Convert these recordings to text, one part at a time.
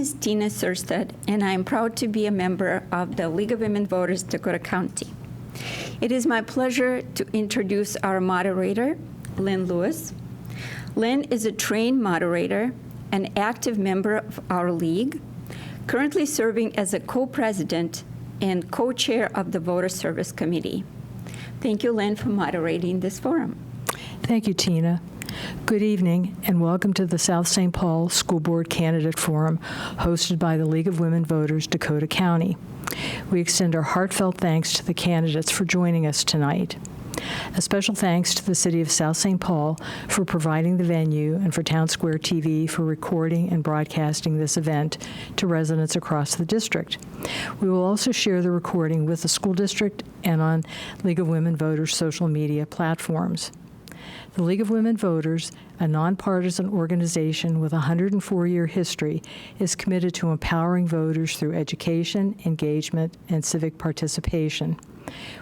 is Tina Surstead, and I am proud to be a member of the League of Women Voters, Dakota County. It is my pleasure to introduce our moderator, Lynn Lewis. Lynn is a trained moderator, an active member of our league, currently serving as a co-president and co-chair of the Voter Service Committee. Thank you, Lynn, for moderating this forum. Thank you, Tina. Good evening, and welcome to the South St. Paul School Board Candidate Forum, hosted by the League of Women Voters, Dakota County. We extend our heartfelt thanks to the candidates for joining us tonight. A special thanks to the City of South St. Paul for providing the venue and for Town Square TV for recording and broadcasting this event to residents across the district. We will also share the recording with the school district and on League of Women Voters social media platforms. The League of Women Voters, a nonpartisan organization with a 104-year history, is committed to empowering voters through education, engagement, and civic participation.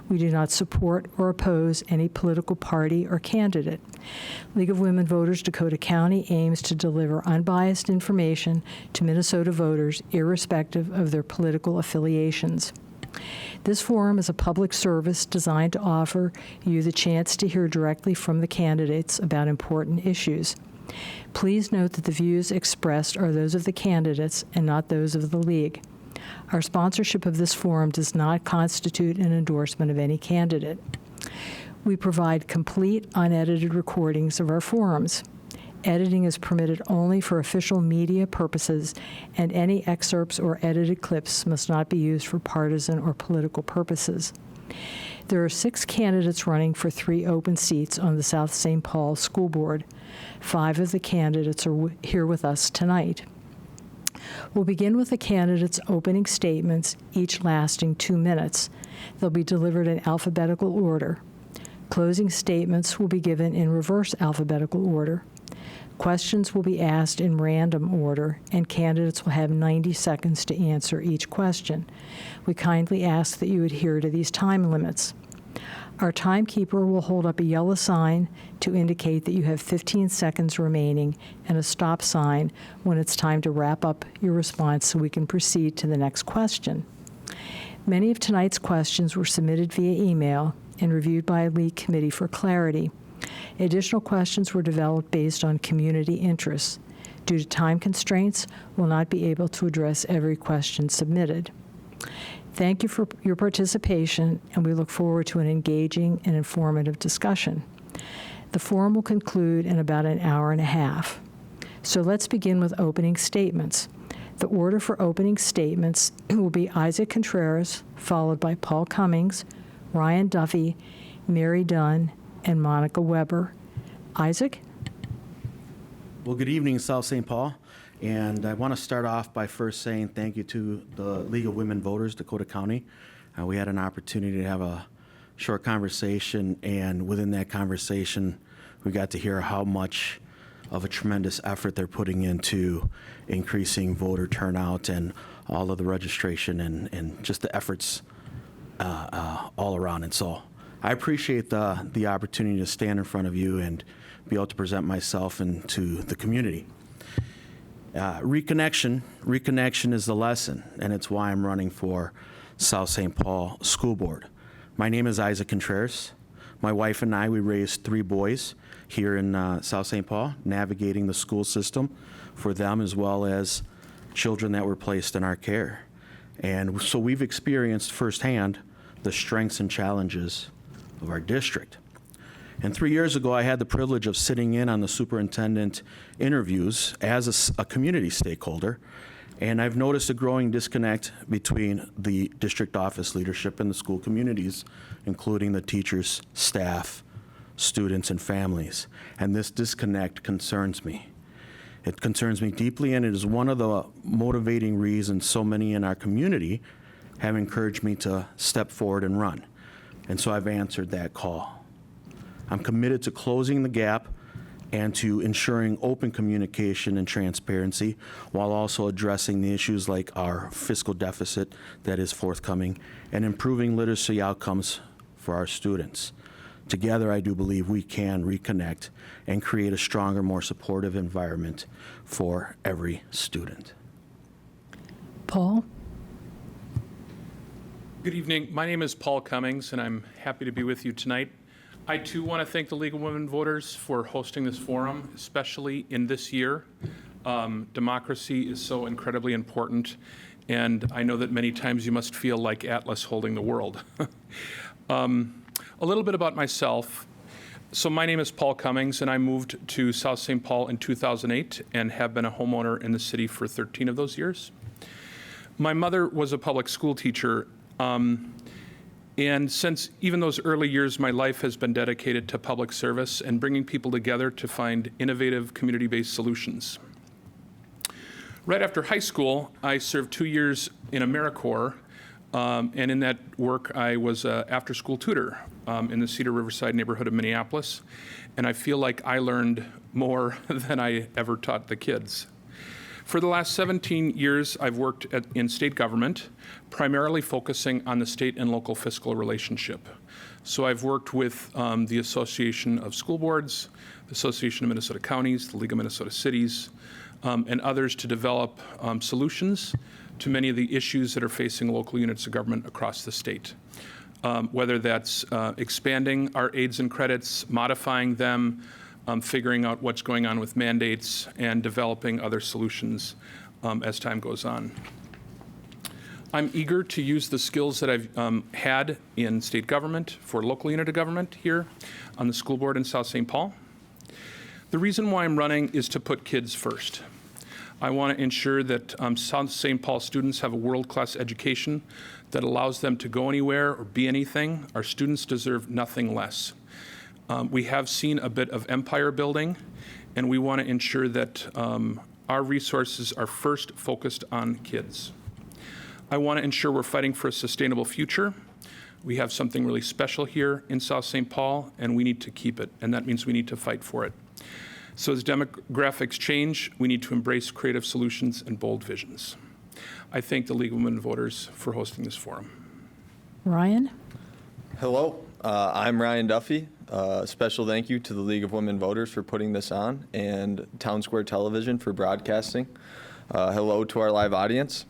We do not support or oppose any political party or candidate. League of Women Voters Dakota County aims to deliver unbiased information to Minnesota voters irrespective of their political affiliations. This forum is a public service designed to offer you the chance to hear directly from the candidates about important issues. Please note that the views expressed are those of the candidates and not those of the League. Our sponsorship of this forum does not constitute an endorsement of any candidate. We provide complete, unedited recordings of our forums. Editing is permitted only for official media purposes, and any excerpts or edited clips must not be used for partisan or political purposes. There are 6 candidates running for 3 open seats on the South St. Paul School Board. 5 of the candidates are here with us tonight. We'll begin with the candidates' opening statements, each lasting 2 minutes. They'll be delivered in alphabetical order. Closing statements will be given in reverse alphabetical order. Questions will be asked in random order, and candidates will have 90 seconds to answer each question. We kindly ask that you adhere to these time limits. Our timekeeper will hold up a yellow sign to indicate that you have 15 seconds remaining and a stop sign when it's time to wrap up your response so we can proceed to the next question. Many of tonight's questions were submitted via email and reviewed by a league committee for clarity. Additional questions were developed based on community interests. Due to time constraints, we'll not be able to address every question submitted. Thank you for your participation, and we look forward to an engaging and informative discussion. The forum will conclude in about an hour and a half. So let's begin with opening statements. The order for opening statements will be Isaac Contreras, followed by Paul Cummings, Ryan Duffy, Mary Dunn, and Monica Weber. Isaac? Well, good evening, South St. Paul. And I want to start off by first saying thank you to the League of Women Voters, Dakota County. We had an opportunity to have a short conversation, and within that conversation, we got to hear how much of a tremendous effort they're putting into increasing voter turnout and all of the registration and just the efforts all around. And so I appreciate the opportunity to stand in front of you and be able to present myself and to the community. Reconnection is the lesson, and it's why I'm running for South St. Paul School Board. My name is Isaac Contreras. My wife and I, we raised 3 boys here in South St. Paul, navigating the school system for them as well as children that were placed in our care. And so we've experienced firsthand the strengths and challenges of our district. And 3 years ago, I had the privilege of sitting in on the superintendent interviews as a community stakeholder, and I've noticed a growing disconnect between the district office leadership and the school communities, including the teachers, staff, students, and families. And this disconnect concerns me. It concerns me deeply, and it is one of the motivating reasons so many in our community have encouraged me to step forward and run. And so I've answered that call. I'm committed to closing the gap and to ensuring open communication and transparency while also addressing the issues like our fiscal deficit that is forthcoming and improving literacy outcomes for our students. Together, I do believe we can reconnect and create a stronger, more supportive environment for every student. Paul. Good evening. My name is Paul Cummings, and I'm happy to be with you tonight. I, too, want to thank the League of Women Voters for hosting this forum, especially in this year. Democracy is so incredibly important, and I know that many times you must feel like Atlas holding the world. A little bit about myself. So my name is Paul Cummings, and I moved to South St. Paul in 2008 and have been a homeowner in the city for 13 of those years. My mother was a public school teacher, and since even those early years, my life has been dedicated to public service and bringing people together to find innovative community-based solutions. Right after high school, I served 2 years in AmeriCorps, and in that work, I was an after-school tutor in the Cedar Riverside neighborhood of Minneapolis, and I feel like I learned more than I ever taught the kids. For the last 17 years, I've worked in state government, primarily focusing on the state and local fiscal relationship. So I've worked with the Association of School Boards, the Association of Minnesota Counties, the League of Minnesota Cities, and others to develop solutions to many of the issues that are facing local units of government across the state. Whether that's expanding our aids and credits, modifying them, figuring out what's going on with mandates, and developing other solutions as time goes on. I'm eager to use the skills that I've had in state government for local unit of government here on the school board in South St. Paul. The reason why I'm running is to put kids first. I want to ensure that South St. Paul students have a world-class education that allows them to go anywhere or be anything. Our students deserve nothing less. We have seen a bit of empire building, and we want to ensure that our resources are first focused on kids. I want to ensure we're fighting for a sustainable future. We have something really special here in South St. Paul, and we need to keep it, and that means we need to fight for it. So as demographics change, we need to embrace creative solutions and bold visions. I thank the League of Women Voters for hosting this forum. Ryan? Hello, I'm Ryan Duffy. Special thank you to the League of Women Voters for putting this on and Town Square Television for broadcasting. Hello to our live audience.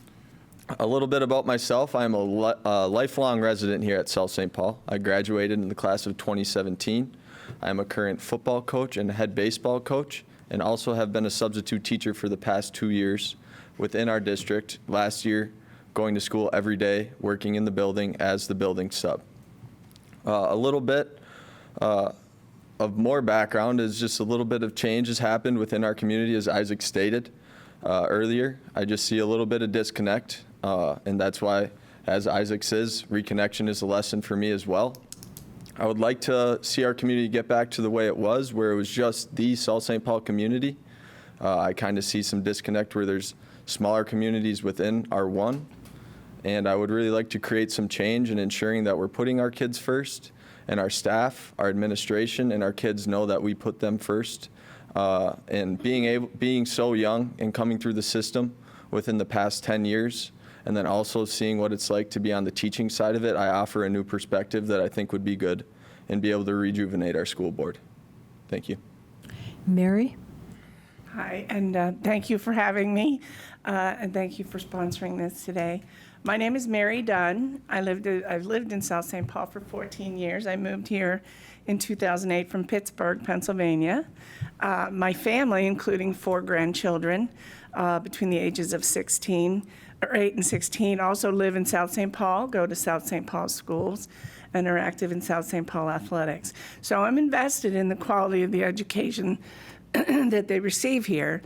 A little bit about myself. I'm a lifelong resident here at South St. Paul. I graduated in the class of 2017. I'm a current football coach and head baseball coach, and also have been a substitute teacher for the past 2 years within our district. Last year, going to school every day, working in the building as the building sub. A little bit of more background is just a little bit of change has happened within our community, as Isaac stated earlier. I just see a little bit of disconnect, and that's why, as Isaac says, reconnection is a lesson for me as well. I would like to see our community get back to the way it was, where it was just the South St. Paul community. I kind of see some disconnect where there's smaller communities within our one. And I would really like to create some change in ensuring that we're putting our kids first, and our staff, our administration, and our kids know that we put them first. And being so young and coming through the system within the past 10 years, and then also seeing what it's like to be on the teaching side of it, I offer a new perspective that I think would be good and be able to rejuvenate our school board. Thank you. Mary? Hi, and thank you for having me, and thank you for sponsoring this today. My name is Mary Dunn. I've lived in South St. Paul for 14 years. I moved here in 2008 from Pittsburgh, Pennsylvania. My family, including 4 grandchildren between the ages of 8 and 16, also live in South St. Paul, go to South St. Paul schools, and are active in South St. Paul athletics. So I'm invested in the quality of the education that they receive here,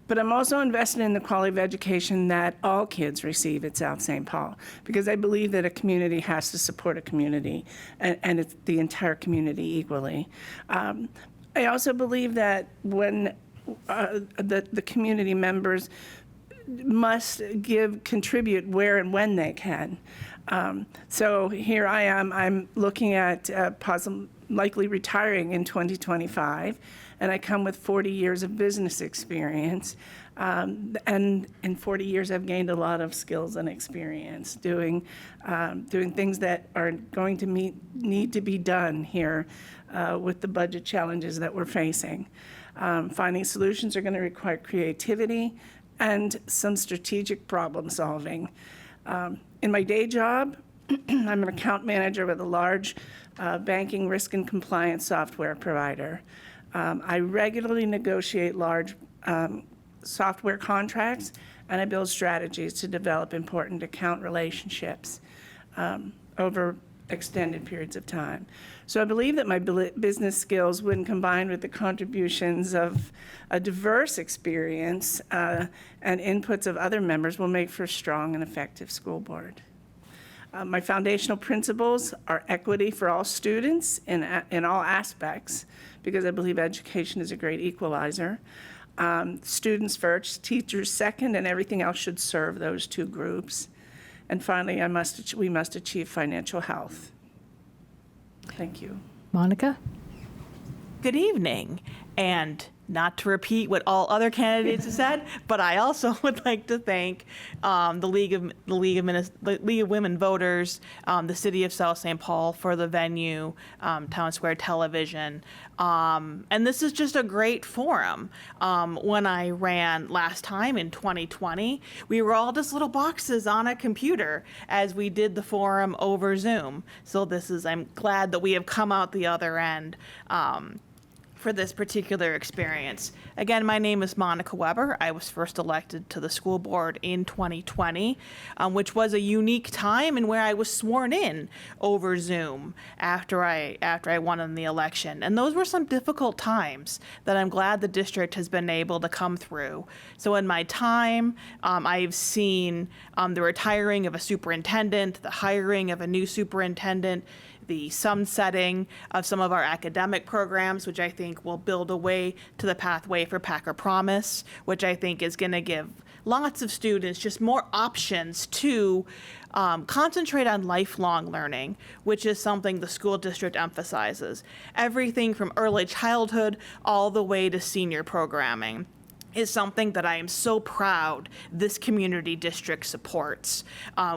but I'm also invested in the quality of education that all kids receive at South St. Paul, because I believe that a community has to support a community, and it's the entire community equally. I also believe that when the community members must contribute where and when they can. So here I am, I'm looking at likely retiring in 2025, and I come with 40 years of business experience. And in 40 years, I've gained a lot of skills and experience doing things that are going to need to be done here with the budget challenges that we're facing. Finding solutions are going to require creativity, and some strategic problem solving. In my day job, I'm an account manager with a large banking risk and compliance software provider. I regularly negotiate large software contracts, and I build strategies to develop important account relationships over extended periods of time. So I believe that my business skills, when combined with the contributions of a diverse experience and inputs of other members, will make for a strong and effective school board. My foundational principles are equity for all students in all aspects, because I believe education is a great equalizer. Students first, teachers second, and everything else should serve those two groups. And finally, we must achieve financial health. Thank you. Monica? Good evening. And not to repeat what all other candidates have said, but I also would like to thank the League of Women Voters, the City of South St. Paul for the venue, Town Square Television, and this is just a great forum. When I ran last time in 2020, we were all just little boxes on a computer as we did the forum over Zoom. So I'm glad that we have come out the other end. For this particular experience. Again, my name is Monica Weber. I was first elected to the school board in 2020, which was a unique time and where I was sworn in over Zoom after I won in the election. And those were some difficult times that I'm glad the district has been able to come through. So in my time, I've seen the retiring of a superintendent, the hiring of a new superintendent, the sunsetting of some of our academic programs, which I think will build a way to the pathway for Packer Promise, which I think is going to give lots of students just more options to concentrate on lifelong learning, which is something the school district emphasizes. Everything from early childhood all the way to senior programming is something that I am so proud this community district supports.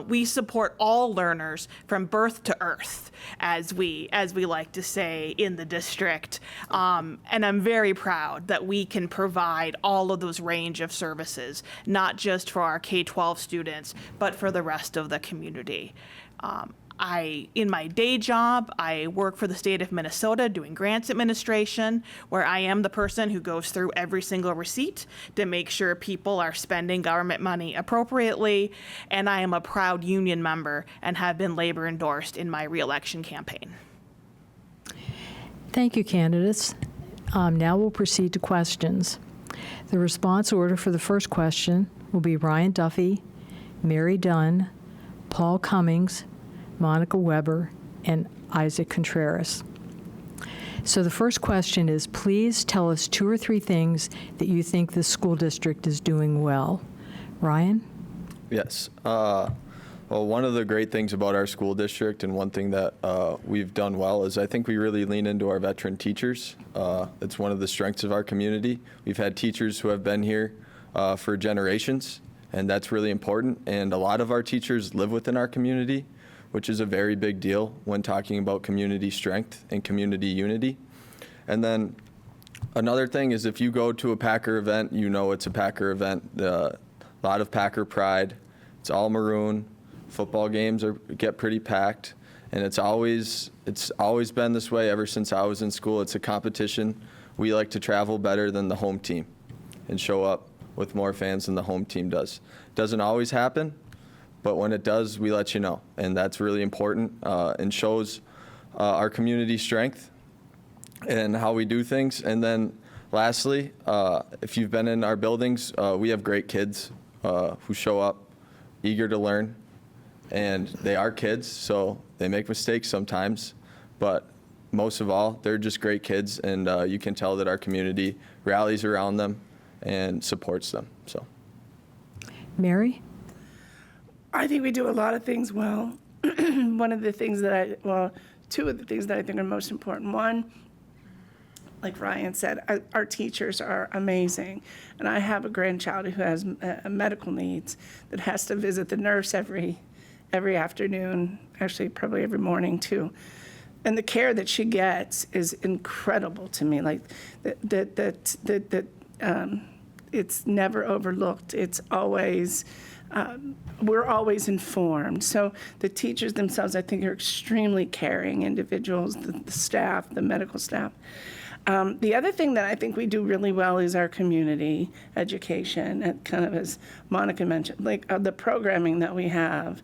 We support all learners from birth to earth, as we like to say in the district. And I'm very proud that we can provide all of those range of services, not just for our K-12 students, but for the rest of the community. In my day job, I work for the state of Minnesota doing grants administration, where I am the person who goes through every single receipt to make sure people are spending government money appropriately. And I am a proud union member and have been labor endorsed in my reelection campaign. Thank you, candidates. Now we'll proceed to questions. The response order for the first question will be Ryan Duffy, Mary Dunn, Paul Cummings, Monica Weber, and Isaac Contreras. So the first question is, please tell us 2 or 3 things that you think the school district is doing well. Ryan? Yes. Well, one of the great things about our school district, and one thing that we've done well, is I think we really lean into our veteran teachers. It's one of the strengths of our community. We've had teachers who have been here for generations, and that's really important. And a lot of our teachers live within our community, which is a very big deal when talking about community strength and community unity. And then another thing is, if you go to a Packer event, you know it's a Packer event. A lot of Packer pride. It's all maroon. Football games get pretty packed, and it's always been this way ever since I was in school. It's a competition. We like to travel better than the home team and show up with more fans than the home team does. Doesn't always happen, but when it does, we let you know, and that's really important and shows our community strength and how we do things. And then lastly, if you've been in our buildings, we have great kids who show up eager to learn, and they are kids, so they make mistakes sometimes, but most of all, they're just great kids, and you can tell that our community rallies around them and supports them. So, Mary? I think we do a lot of things well. One of the things that two of the things that I think are most important. One, like Ryan said, our teachers are amazing. And I have a grandchild who has medical needs that has to visit the nurse every afternoon, actually probably every morning too. And the care that she gets is incredible to me. Like it's never overlooked. It's always, we're always informed. So the teachers themselves, I think, are extremely caring individuals, the staff, the medical staff. The other thing that I think we do really well is our community education, and kind of as Monica mentioned, like the programming that we have.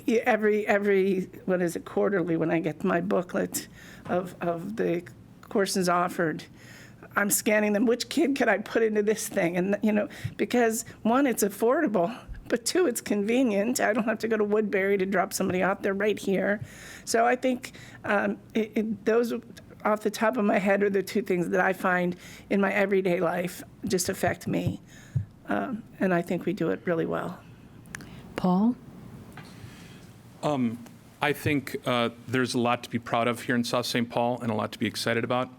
Every what is it, quarterly, when I get my booklet of the courses offered, I'm scanning them. Which kid could I put into this thing? And, because one, it's affordable, but two, it's convenient. I don't have to go to Woodbury to drop somebody off. They're right here. So I think those, off the top of my head, are the two things that I find in my everyday life just affect me. And I think we do it really well. Paul? I think there's a lot to be proud of here in South St. Paul and a lot to be excited about.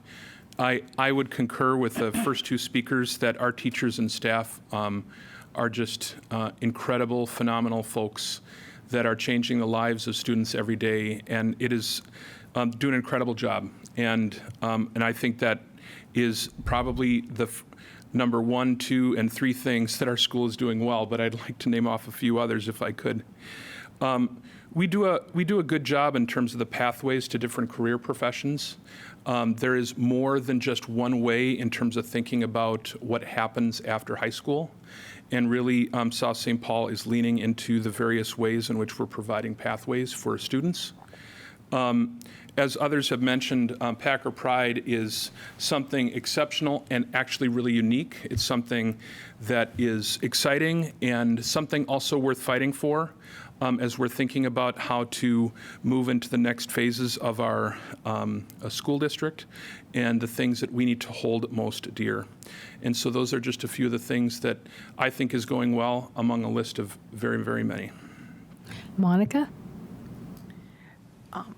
I would concur with the first two speakers that our teachers and staff are just incredible, phenomenal folks that are changing the lives of students every day, and it is doing an incredible job. And I think that is probably the number 1, 2, and 3 things that our school is doing well, but I'd like to name off a few others if I could. We do a good job in terms of the pathways to different career professions. There is more than just one way in terms of thinking about what happens after high school. And really, South St. Paul is leaning into the various ways in which we're providing pathways for students. As others have mentioned, Packer Pride is something exceptional and actually really unique. It's something that is exciting and something also worth fighting for. As we're thinking about how to move into the next phases of our school district and the things that we need to hold most dear. And so those are just a few of the things that I think is going well among a list of very, very many. Monica?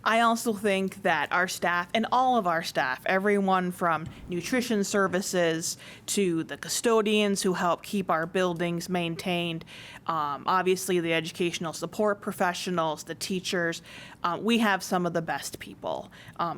I also think that our staff and all of our staff, everyone from nutrition services to the custodians who help keep our buildings maintained, obviously the educational support professionals, the teachers, we have some of the best people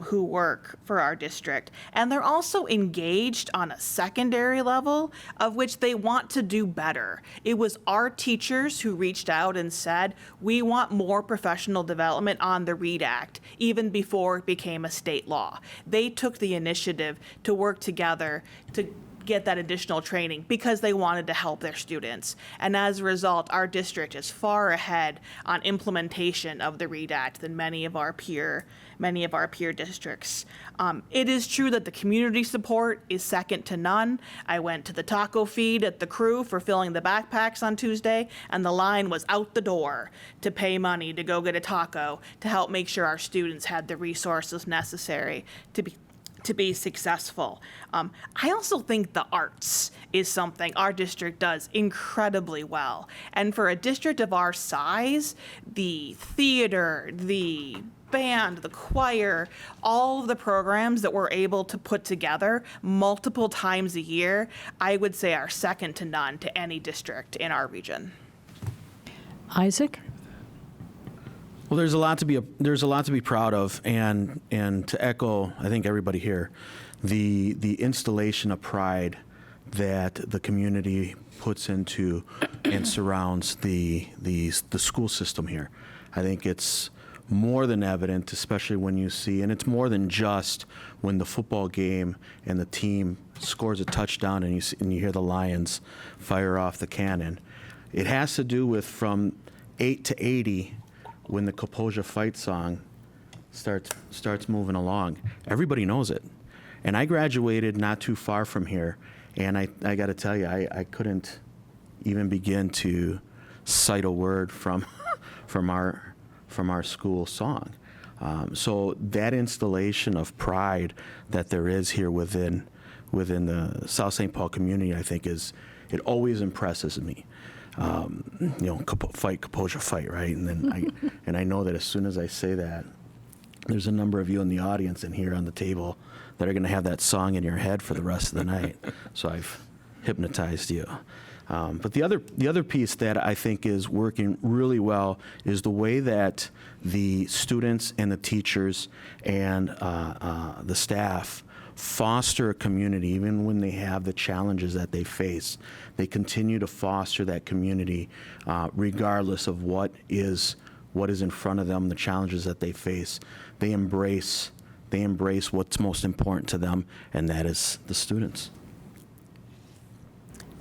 who work for our district. And they're also engaged on a secondary level of which they want to do better. It was our teachers who reached out and said, we want more professional development on the READ Act, even before it became a state law. They took the initiative to work together to get that additional training because they wanted to help their students. And as a result, our district is far ahead on implementation of the READ Act than many of our peer districts. It is true that the community support is second to none. I went to the taco feed at the Crew for filling the backpacks on Tuesday, and the line was out the door to pay money to go get a taco to help make sure our students had the resources necessary to be successful. I also think the arts is something our district does incredibly well. And for a district of our size, the theater, the band, the choir, all of the programs that we're able to put together multiple times a year, I would say are second to none to any district in our region. Isaac? Well, there's a lot to be proud of, and to echo, I think everybody here, the installation of pride that the community puts into and surrounds the school system here. I think it's more than evident, especially when you see, and it's more than just when the football game and the team scores a touchdown and you hear the Lions fire off the cannon. It has to do with from 8 to 80. When the Kaposia fight song starts moving along. Everybody knows it. And I graduated not too far from here, and I got to tell you, I couldn't even begin to cite a word from our school song. So that installation of pride that there is here within the South St. Paul community, I think it always impresses me. Kaposia fight, right? And then I know that as soon as I say that, there's a number of you in the audience and here on the table that are going to have that song in your head for the rest of the night. So I've hypnotized you. But the other piece that I think is working really well is the way that the students and the teachers and the staff foster a community, even when they have the challenges that they face. They continue to foster that community regardless of what is in front of them, the challenges that they face. They embrace what's most important to them, and that is the students.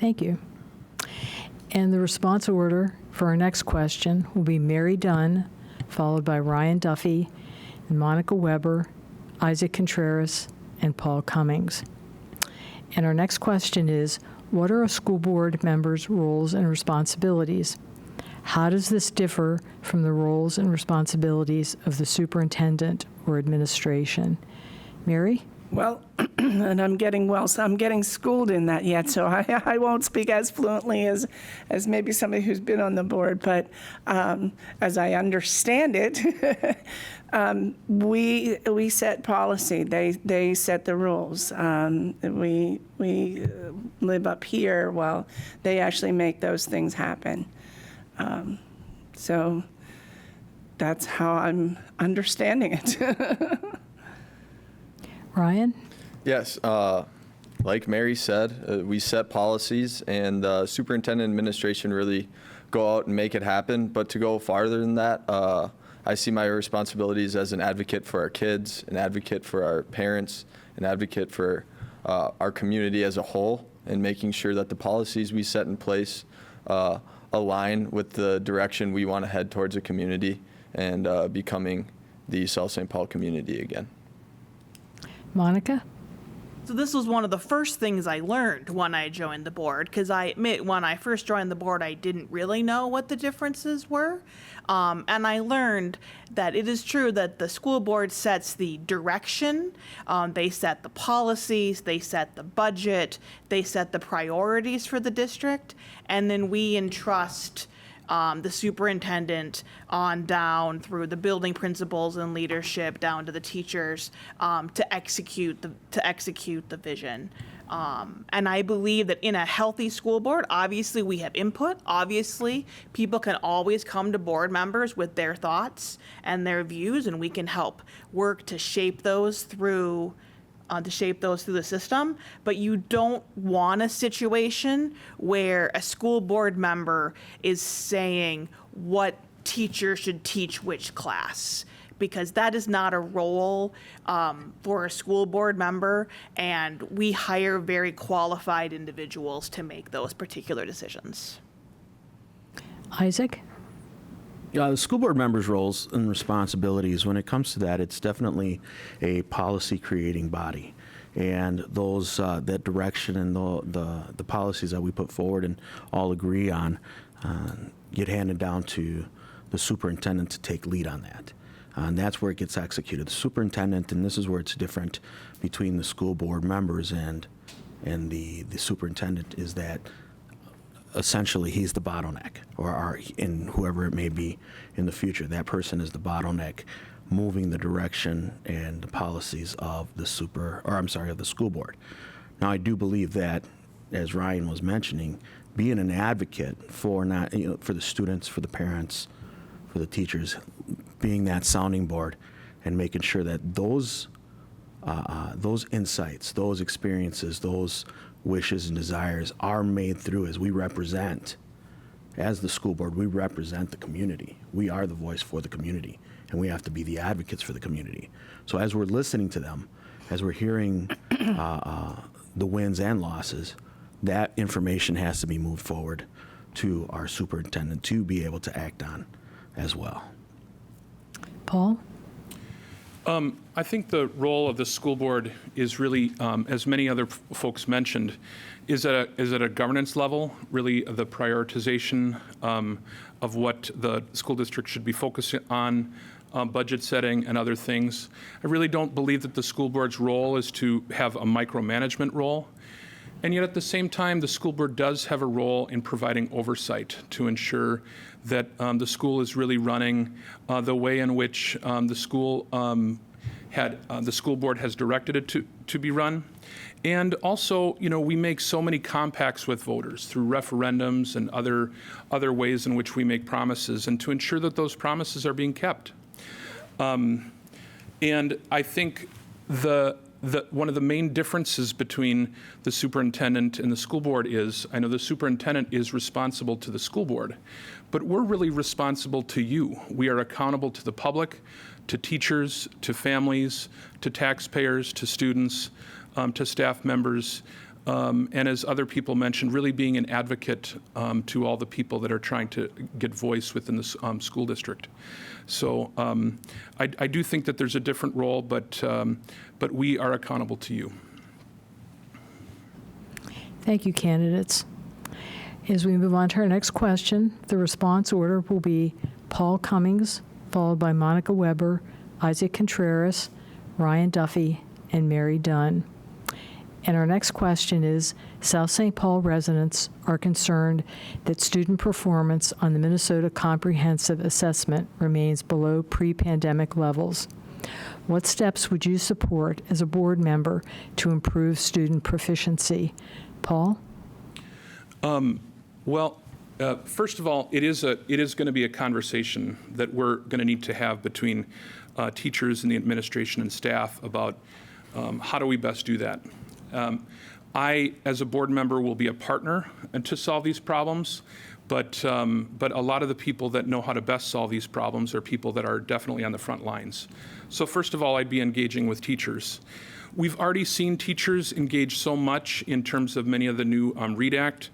Thank you. And the response order for our next question will be Mary Dunn, followed by Ryan Duffy, and Monica Weber, Isaac Contreras, and Paul Cummings. And our next question is, what are a school board member's roles and responsibilities? How does this differ from the roles and responsibilities of the superintendent or administration? Mary? Well, and I'm getting schooled in that yet, so I won't speak as fluently as maybe somebody who's been on the board, but as I understand it, we set policy. They set the rules. We live up here while they actually make those things happen. So that's how I'm understanding it. Ryan? Yes, like Mary said, we set policies, and the superintendent administration really go out and make it happen. But to go farther than that, I see my responsibilities as an advocate for our kids, an advocate for our parents, an advocate for our community as a whole, and making sure that the policies we set in place align with the direction we want to head towards a community and becoming the South St. Paul community again. Monica? So this was one of the first things I learned when I joined the board, because I admit when I first joined the board, I didn't really know what the differences were. And I learned that it is true that the school board sets the direction, they set the policies, they set the budget, they set the priorities for the district, and then we entrust the superintendent on down through the building principals and leadership down to the teachers to execute the vision. And I believe that in a healthy school board, obviously we have input. Obviously, people can always come to board members with their thoughts and their views, and we can help work to shape those through the system, but you don't want a situation where a school board member is saying what teacher should teach which class, because that is not a role for a school board member, and we hire very qualified individuals to make those particular decisions. Isaac? The school board members' roles and responsibilities, when it comes to that, it's definitely a policy-creating body. And those, that direction and the policies that we put forward and all agree on get handed down to the superintendent to take lead on that. And that's where it gets executed. The superintendent, and this is where it's different between the school board members and the superintendent, is that essentially he's the bottleneck, or in whoever it may be in the future. That person is the bottleneck moving the direction and the policies of the school board. Now, I do believe that, as Ryan was mentioning, being an advocate for for the students, for the parents, for the teachers, being that sounding board and making sure that those insights, those experiences, those wishes and desires are made through, as we represent, as the school board, we represent the community. We are the voice for the community, and we have to be the advocates for the community. So as we're listening to them, as we're hearing the wins and losses, that information has to be moved forward to our superintendent to be able to act on as well. Paul? I think the role of the school board is really, as many other folks mentioned, is at a governance level, really the prioritization of what the school district should be focusing on, budget setting and other things. I really don't believe that the school board's role is to have a micromanagement role. And yet at the same time, the school board does have a role in providing oversight to ensure that the school is really running the way in which the school board has directed it to be run. And also, we make so many compacts with voters through referendums and other ways in which we make promises, and to ensure that those promises are being kept. And I think One of the main differences between the superintendent and the school board is, I know the superintendent is responsible to the school board, but we're really responsible to you. We are accountable to the public, to teachers, to families, to taxpayers, to students, to staff members, and as other people mentioned, really being an advocate to all the people that are trying to get voice within the school district. So I do think that there's a different role, but we are accountable to you. Thank you, candidates. As we move on to our next question, the response order will be Paul Cummings, followed by Monica Weber, Isaac Contreras, Ryan Duffy, and Mary Dunn. And our next question is, South St. Paul residents are concerned that student performance on the Minnesota Comprehensive Assessment remains below pre-pandemic levels. What steps would you support as a board member to improve student proficiency? Paul? First of all, it is going to be a conversation that we're going to need to have between teachers and the administration and staff about how do we best do that. I, as a board member, will be a partner to solve these problems, but a lot of the people that know how to best solve these problems are people that are definitely on the front lines. So first of all, I'd be engaging with teachers. We've already seen teachers engage so much in terms of many of the new READ Act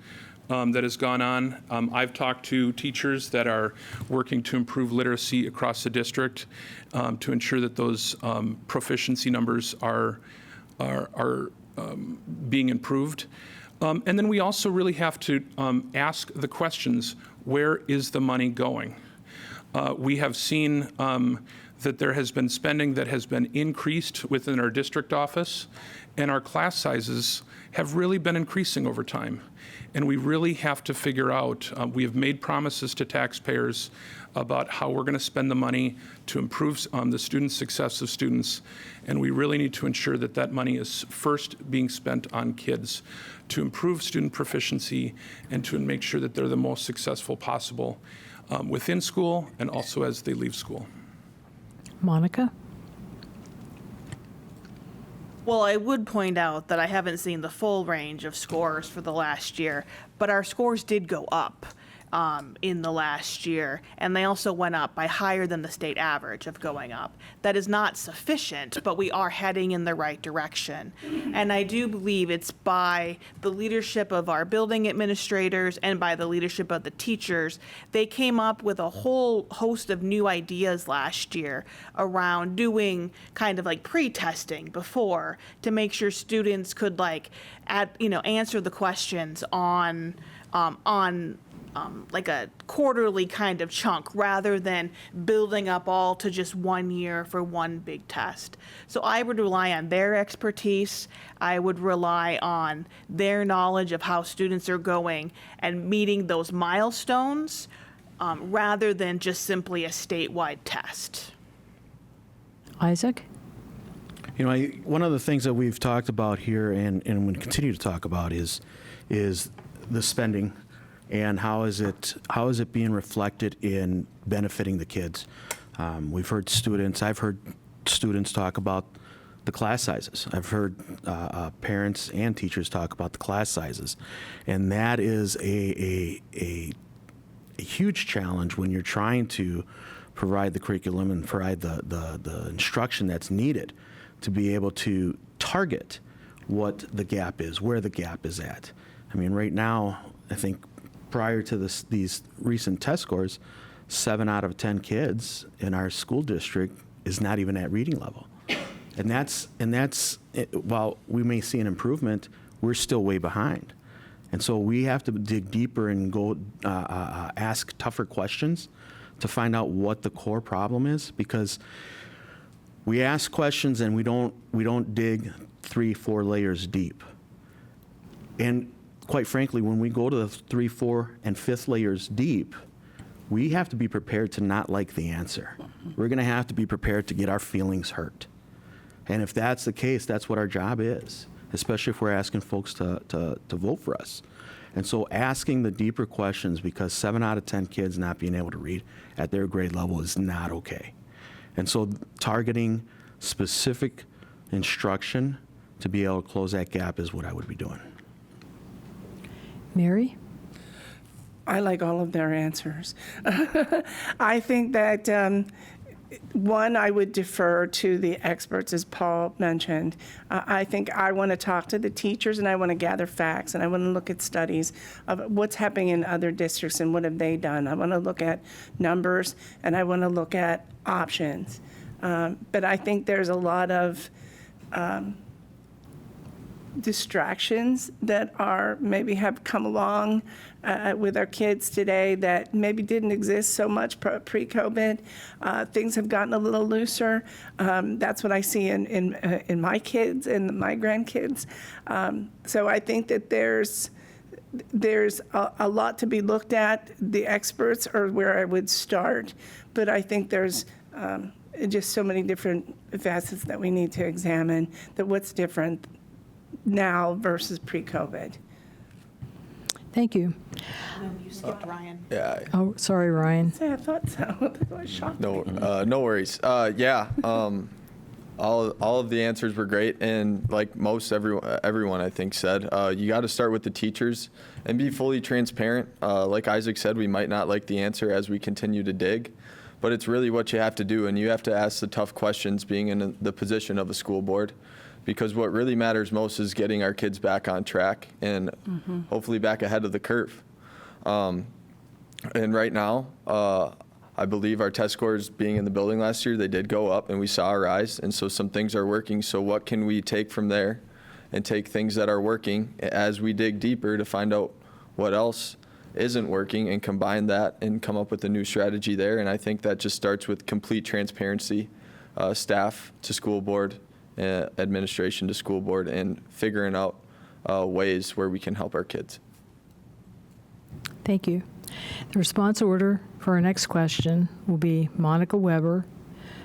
that has gone on. I've talked to teachers that are working to improve literacy across the district to ensure that those proficiency numbers are being improved. And then we also really have to ask the questions, where is the money going? We have seen that there has been spending that has been increased within our district office, and our class sizes have really been increasing over time. And we really have to figure out, we have made promises to taxpayers about how we're going to spend the money to improve the student success of students, and we really need to ensure that that money is first being spent on kids to improve student proficiency and to make sure that they're the most successful possible within school and also as they leave school. Monica? Well, I would point out that I haven't seen the full range of scores for the last year, but our scores did go up in the last year, and they also went up by higher than the state average of going up. That is not sufficient, but we are heading in the right direction. And I do believe it's by the leadership of our building administrators and by the leadership of the teachers. They came up with a whole host of new ideas last year around doing kind of like pre-testing before to make sure students could answer the questions on like a quarterly kind of chunk rather than building up all to just 1 year for one big test. So I would rely on their expertise. I would rely on their knowledge of how students are going and meeting those milestones rather than just simply a statewide test. Isaac? You know, one of the things that we've talked about here and we continue to talk about is the spending and how is it being reflected in benefiting the kids. I've heard students talk about the class sizes. I've heard parents and teachers talk about the class sizes, and that is a huge challenge when you're trying to provide the curriculum and provide the instruction that's needed to be able to target what the gap is, where the gap is at. I mean, right now, I think prior to these recent test scores, 7 out of 10 kids in our school district is not even at reading level. And that's while we may see an improvement, we're still way behind. And so we have to dig deeper and go ask tougher questions to find out what the core problem is, because we ask questions and we don't dig 3-4 layers deep. And quite frankly, when we go to the 3, 4, and 5th layers deep, we have to be prepared to not like the answer. We're going to have to be prepared to get our feelings hurt. And if that's the case, that's what our job is, especially if we're asking folks to vote for us. And so asking the deeper questions, because 7 out of 10 kids not being able to read at their grade level is not okay. And so targeting specific instruction to be able to close that gap is what I would be doing. Mary? I like all of their answers. I think that, one, I would defer to the experts, as Paul mentioned. I think I want to talk to the teachers, and I want to gather facts, and I want to look at studies of what's happening in other districts and what have they done. I want to look at numbers, and I want to look at options. But I think there's a lot of distractions that are maybe have come along with our kids today that maybe didn't exist so much pre-COVID. Things have gotten a little looser. That's what I see in my kids and my grandkids. So I think that there's a lot to be looked at. The experts are where I would start, but I think there's just so many different facets that we need to examine, that what's different now versus pre-COVID. Thank you. You skipped Ryan. Yeah. Oh, sorry, Ryan. I thought so. I was shocked. No, no worries. All of the answers were great, and like most everyone I think said, you got to start with the teachers and be fully transparent. Like Isaac said, we might not like the answer as we continue to dig, but it's really what you have to do, and you have to ask the tough questions being in the position of a school board, because what really matters most is getting our kids back on track and hopefully back ahead of the curve. And right now, I believe our test scores being in the building last year, they did go up and we saw a rise. And so some things are working. So what can we take from there and take things that are working as we dig deeper to find out what else isn't working and combine that and come up with a new strategy there. And I think that just starts with complete transparency, staff to school board, administration to school board, and figuring out ways where we can help our kids. Thank you. The response order for our next question will be Monica Weber,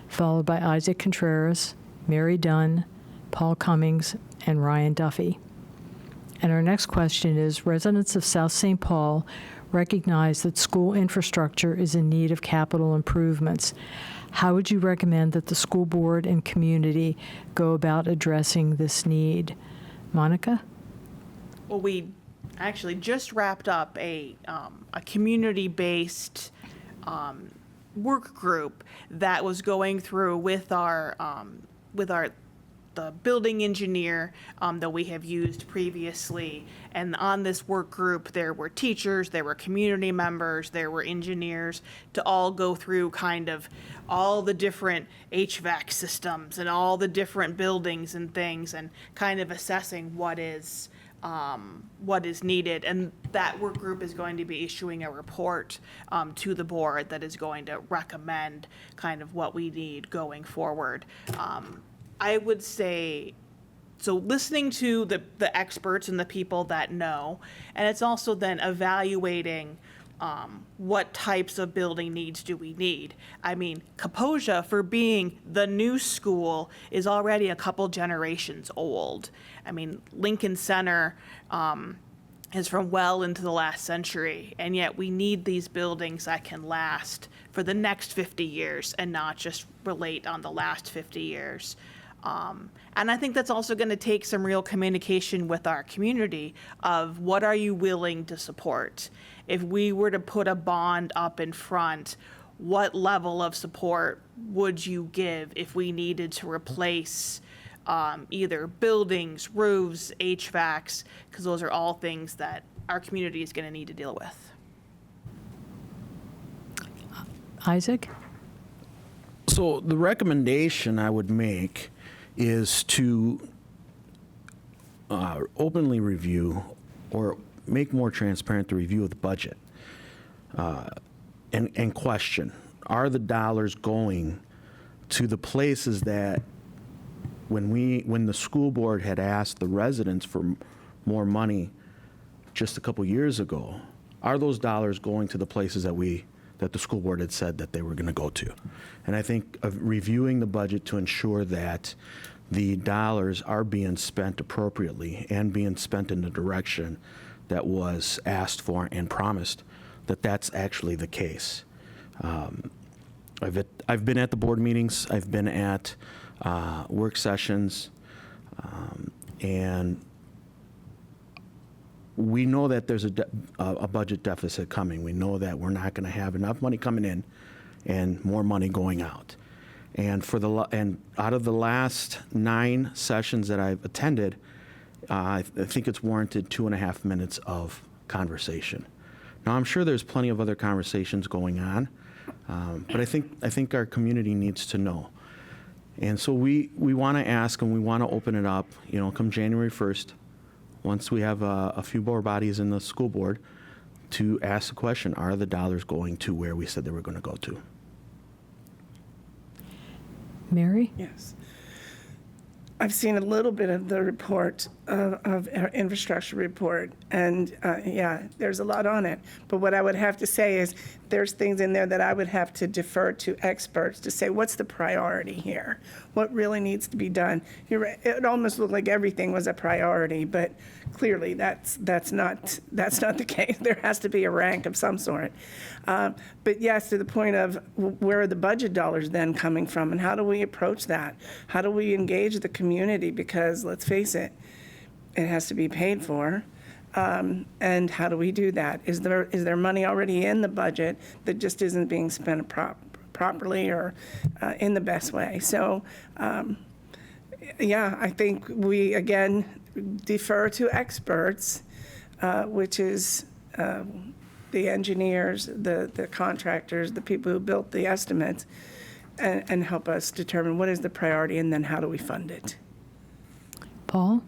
followed by Isaac Contreras, Mary Dunn, Paul Cummings, and Ryan Duffy. And our next question is, residents of South St. Paul recognize that school infrastructure is in need of capital improvements. How would you recommend that the school board and community go about addressing this need? Monica? Well, we actually just wrapped up a community-based work group that was going through with the building engineer that we have used previously. And on this work group, there were teachers, there were community members, there were engineers to all go through kind of all the different HVAC systems and all the different buildings and things, and kind of assessing what is needed. And that work group is going to be issuing a report to the board that is going to recommend kind of what we need going forward. I would say, so listening to the experts and the people that know, and it's also then evaluating what types of building needs do we need. I mean, Kaposia, for being the new school, is already a couple generations old. I mean, Lincoln Center is from well into the last century, and yet we need these buildings that can last for the next 50 years and not just relate on the last 50 years. And I think that's also going to take some real communication with our community of what are you willing to support? If we were to put a bond up in front, what level of support would you give if we needed to replace either buildings, roofs, HVACs, because those are all things that our community is going to need to deal with. Isaac? So the recommendation I would make is to openly review or make more transparent the review of the budget and question, are the dollars going to the places that when the school board had asked the residents for more money just a couple years ago, are those dollars going to the places that the school board had said that they were going to go to? And I think of reviewing the budget to ensure that the dollars are being spent appropriately and being spent in the direction that was asked for and promised, that's actually the case. I've been at the board meetings. I've been at work sessions, and we know that there's a budget deficit coming. We know that we're not going to have enough money coming in and more money going out. And out of the last 9 sessions that I've attended, I think it's warranted 2.5 minutes of conversation. Now, I'm sure there's plenty of other conversations going on, but I think our community needs to know. And so we want to ask and we want to open it up, come January 1st, once we have a few more bodies in the school board, to ask the question, are the dollars going to where we said they were going to go to? Mary? Yes. I've seen a little bit of the report of our infrastructure report, and yeah, there's a lot on it. But what I would have to say is there's things in there that I would have to defer to experts to say, what's the priority here? What really needs to be done? You're right, it almost looked like everything was a priority, but clearly that's not the case. There has to be a rank of some sort. But yes, to the point of where are the budget dollars then coming from, and how do we approach that? How do we engage the community? Because let's face it, it has to be paid for. And how do we do that? Is there money already in the budget that just isn't being spent properly or in the best way? So, yeah, I think we, again, defer to experts, which is the engineers, the contractors, the people who built the estimates, and help us determine what is the priority and then how do we fund it. Paul?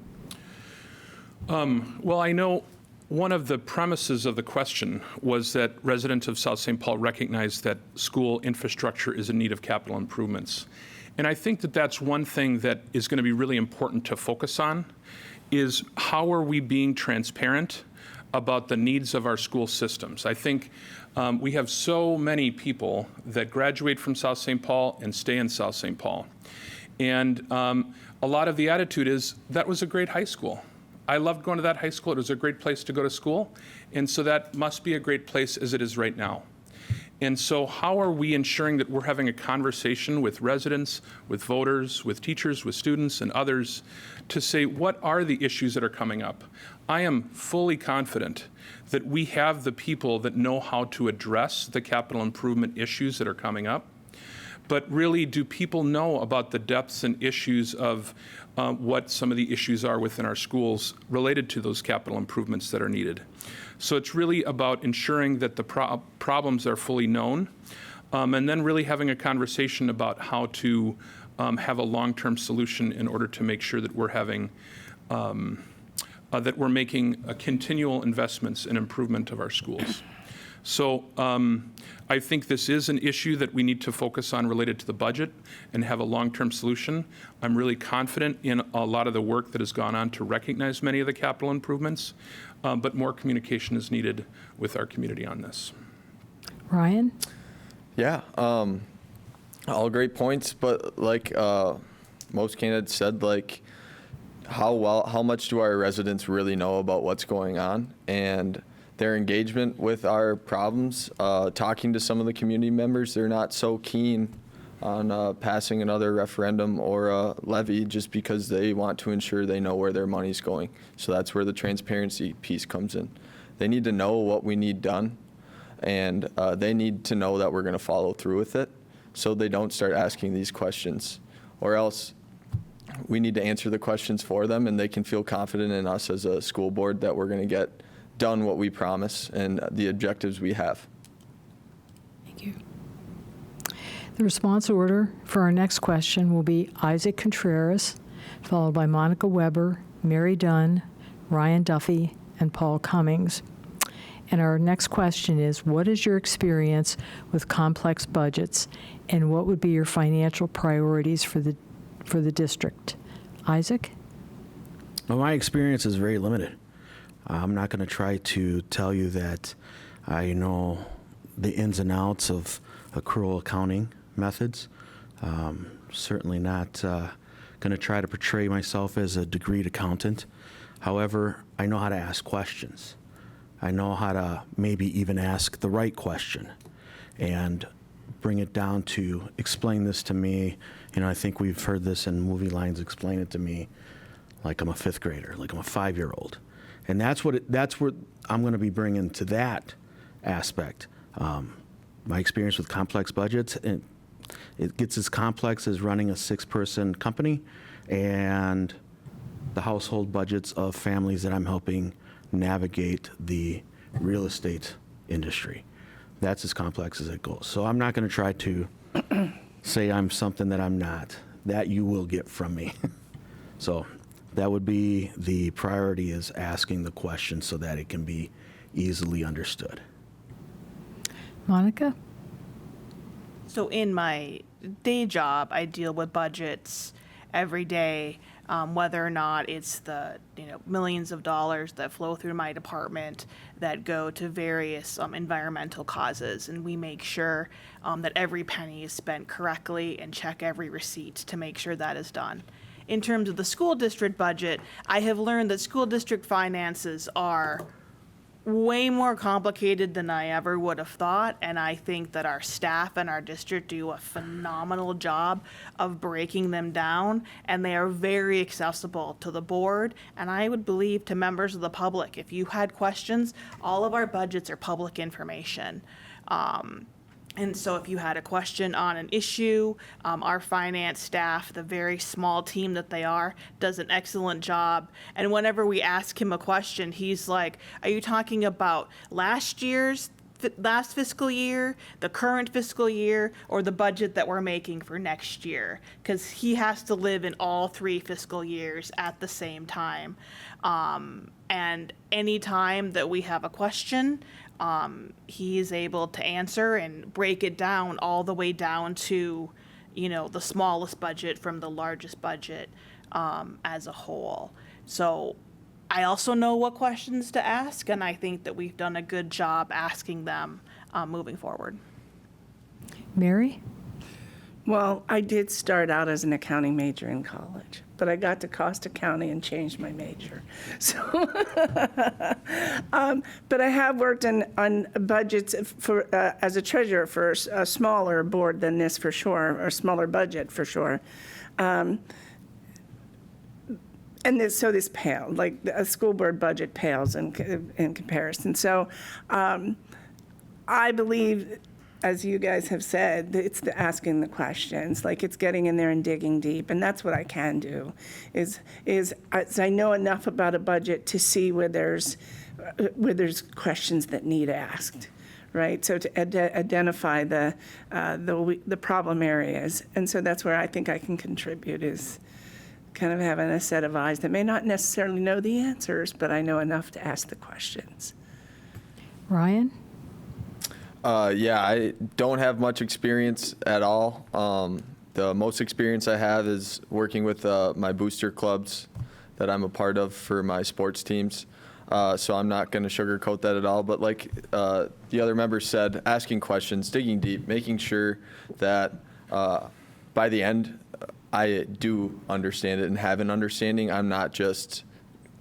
Well, I know one of the premises of the question was that residents of South St. Paul recognize that school infrastructure is in need of capital improvements. And I think that that's one thing that is going to be really important to focus on, is how are we being transparent about the needs of our school systems. I think we have so many people that graduate from South St. Paul and stay in South St. Paul. And a lot of the attitude is, that was a great high school. I loved going to that high school. It was a great place to go to school. And so that must be a great place as it is right now. And so how are we ensuring that we're having a conversation with residents, with voters, with teachers, with students, and others to say, what are the issues that are coming up? I am fully confident that we have the people that know how to address the capital improvement issues that are coming up. But really, do people know about the depths and issues of what some of the issues are within our schools related to those capital improvements that are needed? So it's really about ensuring that the problems are fully known, and then really having a conversation about how to have a long-term solution in order to make sure that we're having that we're making continual investments in improvement of our schools. So I think this is an issue that we need to focus on related to the budget and have a long-term solution. I'm really confident in a lot of the work that has gone on to recognize many of the capital improvements, but more communication is needed with our community on this. Ryan? Yeah, all great points, but like most candidates said, like how much do our residents really know about what's going on? And their engagement with our problems, talking to some of the community members, they're not so keen on passing another referendum or a levy just because they want to ensure they know where their money's going. So that's where the transparency piece comes in. They need to know what we need done, and they need to know that we're going to follow through with it so they don't start asking these questions, or else we need to answer the questions for them and they can feel confident in us as a school board that we're going to get done what we promise and the objectives we have. Thank you. The response order for our next question will be Isaac Contreras, followed by Monica Weber, Mary Dunn, Ryan Duffy, and Paul Cummings. And our next question is, what is your experience with complex budgets, and what would be your financial priorities for the district? Isaac? Well, my experience is very limited. I'm not going to try to tell you that I know the ins and outs of accrual accounting methods. Certainly not going to try to portray myself as a degreed accountant. However, I know how to ask questions. I know how to maybe even ask the right question. And bring it down to explain this to me. I think we've heard this in movie lines, explain it to me like I'm a fifth grader, like I'm a 5-year-old. And that's what I'm going to be bringing to that aspect. My experience with complex budgets, it gets as complex as running a 6-person company and the household budgets of families that I'm helping navigate the real estate industry. That's as complex as it goes. So I'm not going to try to say I'm something that I'm not. That you will get from me. So that would be the priority, is asking the question so that it can be easily understood. Monica? So in my day job, I deal with budgets every day, whether or not it's the millions of dollars that flow through my department that go to various environmental causes, and we make sure that every penny is spent correctly and check every receipt to make sure that is done. In terms of the school district budget, I have learned that school district finances are way more complicated than I ever would have thought, and I think that our staff and our district do a phenomenal job of breaking them down, and they are very accessible to the board, and I would believe to members of the public. If you had questions, all of our budgets are public information. And so if you had a question on an issue, our finance staff, the very small team that they are, does an excellent job. And whenever we ask him a question, he's like, are you talking about last fiscal year, the current fiscal year, or the budget that we're making for next year? Because he has to live in all 3 fiscal years at the same time. And any time that we have a question, he is able to answer and break it down all the way down to, the smallest budget from the largest budget as a whole. So I also know what questions to ask, and I think that we've done a good job asking them moving forward. Mary? Well, I did start out as an accounting major in college, but I got to cost accounting and changed my major. So, but I have worked on budgets for as a treasurer for a smaller board than this for sure, or smaller budget for sure. And this paled, like a school board budget pales in comparison. So I believe, as you guys have said, it's the asking the questions, like it's getting in there and digging deep, and that's what I can do. Is I know enough about a budget to see where there's questions that need asked, right? So to identify the problem areas, and so that's where I think I can contribute, is kind of having a set of eyes that may not necessarily know the answers, but I know enough to ask the questions. Ryan? Yeah, I don't have much experience at all. The most experience I have is working with my booster clubs that I'm a part of for my sports teams. So I'm not going to sugarcoat that at all. But like the other members said, asking questions, digging deep, making sure that by the end I do understand it and have an understanding. I'm not just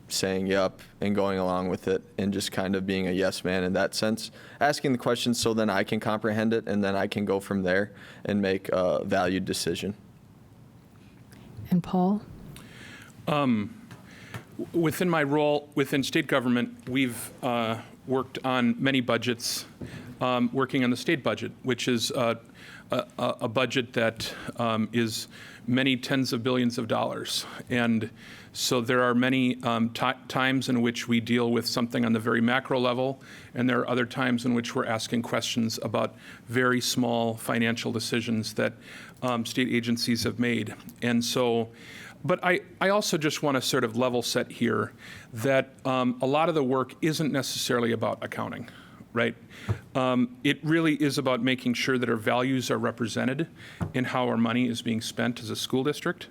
saying yep and going along with it and just kind of being a yes man in that sense. Asking the questions so then I can comprehend it, and then I can go from there and make a valued decision. And Paul? Within my role within state government, we've worked on many budgets, working on the state budget, which is a budget that is many tens of billions of dollars. And so there are many times in which we deal with something on the very macro level, and there are other times in which we're asking questions about very small financial decisions that state agencies have made. And so, but I also just want to sort of level set here that a lot of the work isn't necessarily about accounting, right? It really is about making sure that our values are represented in how our money is being spent as a school district,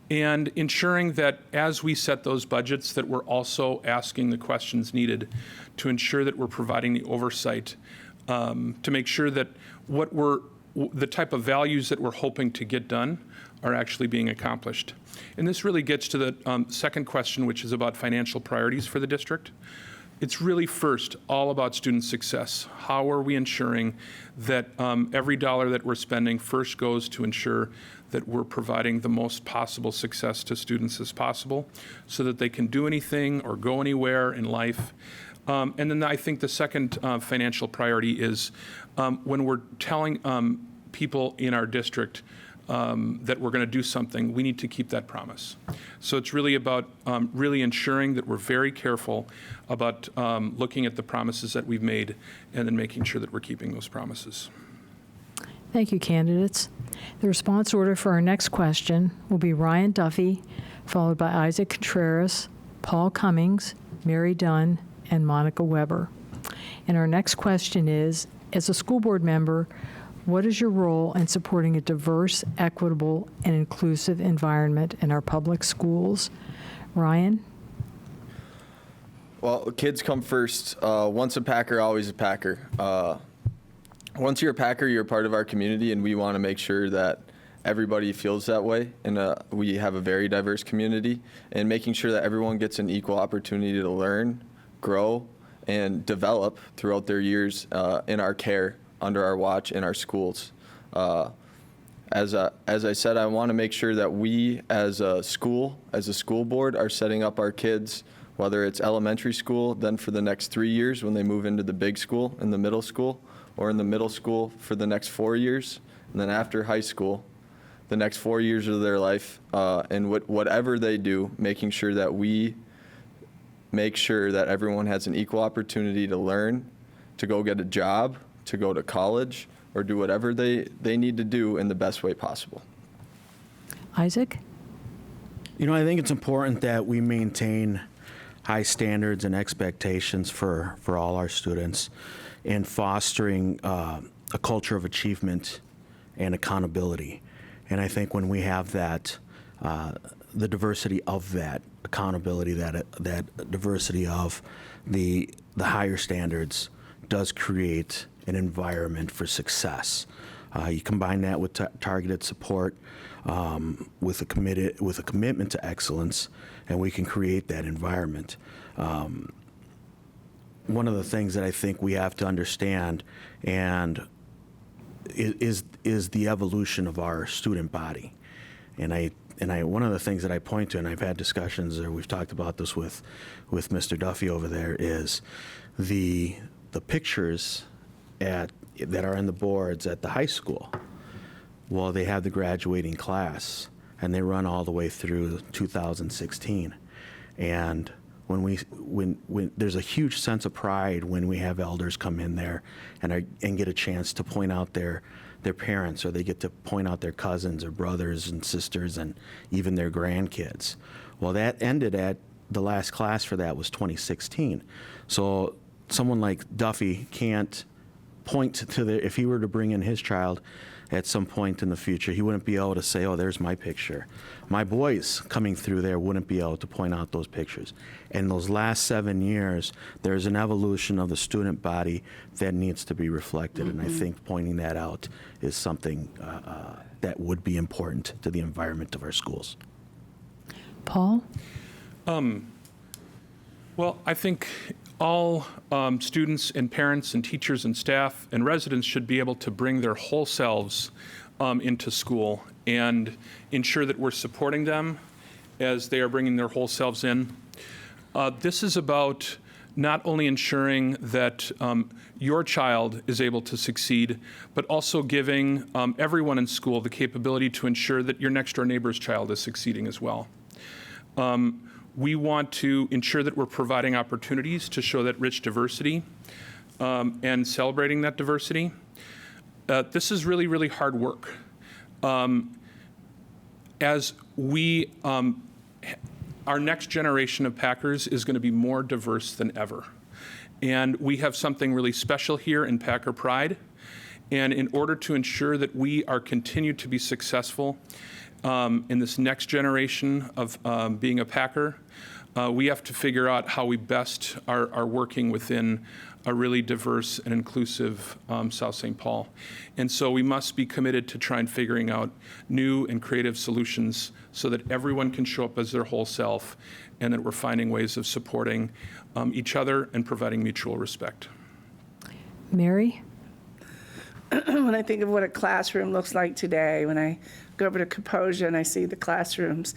and ensuring that as we set those budgets that we're also asking the questions needed to ensure that we're providing the oversight to make sure that the type of values that we're hoping to get done are actually being accomplished. And this really gets to the second question, which is about financial priorities for the district. it's really first all about student success. How are we ensuring that every dollar that we're spending first goes to ensure that we're providing the most possible success to students as possible so that they can do anything or go anywhere in life. And then I think the second financial priority is when we're telling people in our district that we're going to do something, we need to keep that promise. So it's really about really ensuring that we're very careful about looking at the promises that we've made and then making sure that we're keeping those promises. Thank you, candidates. The response order for our next question will be Ryan Duffy, followed by Isaac Contreras, Paul Cummings, Mary Dunn, and Monica Weber. And our next question is, as a school board member, what is your role in supporting a diverse, equitable, and inclusive environment in our public schools? Ryan? Well, kids come first. Once a Packer, always a Packer. Once you're a Packer, you're a part of our community, and we want to make sure that everybody feels that way. And we have a very diverse community, and making sure that everyone gets an equal opportunity to learn, grow, and develop throughout their years in our care, under our watch, in our schools. As I said, I want to make sure that we as a school board, are setting up our kids, whether it's elementary school, then for the next 3 years when they move into the big school, in the middle school, or in the middle school for the next 4 years, and then after high school, the next 4 years of their life, and whatever they do, making sure that we make sure that everyone has an equal opportunity to learn, to go get a job, to go to college, or do whatever they need to do in the best way possible. Isaac? I think it's important that we maintain high standards and expectations for all our students in fostering a culture of achievement and accountability. And I think when we have that, the diversity of that accountability, that diversity of the higher standards does create an environment for success. You combine that with targeted support, with a commitment to excellence, and we can create that environment. One of the things that I think we have to understand and is the evolution of our student body. And one of the things that I point to, and I've had discussions, or we've talked about this with Mr. Duffy over there, is the pictures that are in the boards at the high school. Well, they have the graduating class, and they run all the way through 2016. And when there's a huge sense of pride when we have elders come in there and get a chance to point out their parents, or they get to point out their cousins or brothers and sisters and even their grandkids. Well, that ended at the last class for that was 2016. So someone like Duffy can't point to if he were to bring in his child at some point in the future, he wouldn't be able to say, oh, there's my picture. My boys coming through there wouldn't be able to point out those pictures. In those last 7 years, there's an evolution of the student body that needs to be reflected, and I think pointing that out is something that would be important to the environment of our schools. Paul? Well, I think all students and parents and teachers and staff and residents should be able to bring their whole selves into school and ensure that we're supporting them as they are bringing their whole selves in. This is about not only ensuring that your child is able to succeed, but also giving everyone in school the capability to ensure that your next door neighbor's child is succeeding as well. We want to ensure that we're providing opportunities to show that rich diversity and celebrating that diversity. This is really, really hard work. As we, our next generation of Packers is going to be more diverse than ever. And we have something really special here in Packer Pride. And in order to ensure that we are continued to be successful in this next generation of being a Packer, we have to figure out how we best are working within a really diverse and inclusive South St. Paul. And so we must be committed to try and figuring out new and creative solutions so that everyone can show up as their whole self, and that we're finding ways of supporting each other and providing mutual respect. Mary? When I think of what a classroom looks like today, when I go over to Kaposia and I see the classrooms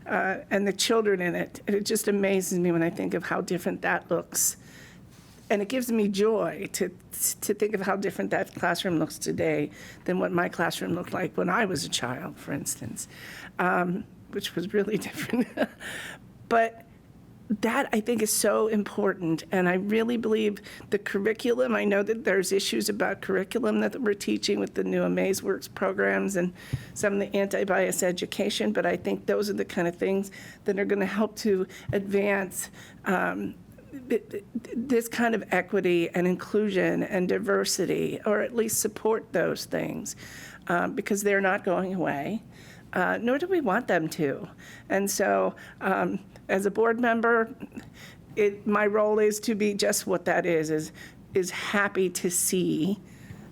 and the children in it, it just amazes me when I think of how different that looks. And it gives me joy to think of how different that classroom looks today than what my classroom looked like when I was a child, for instance, which was really different. But that, I think, is so important, and I really believe the curriculum, I know that there's issues about curriculum that we're teaching with the new AmazeWorks programs and some of the anti-bias education, but I think those are the kind of things that are going to help to advance this kind of equity and inclusion and diversity, or at least support those things, because they're not going away, nor do we want them to. And so, as a board member, my role is to be just what that is happy to see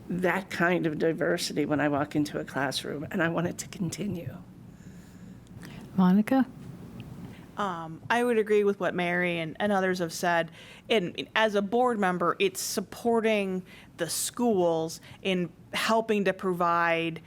that kind of diversity when I walk into a classroom, and I want it to continue. Monica? I would agree with what Mary and others have said. And as a board member, it's supporting the schools in helping to provide,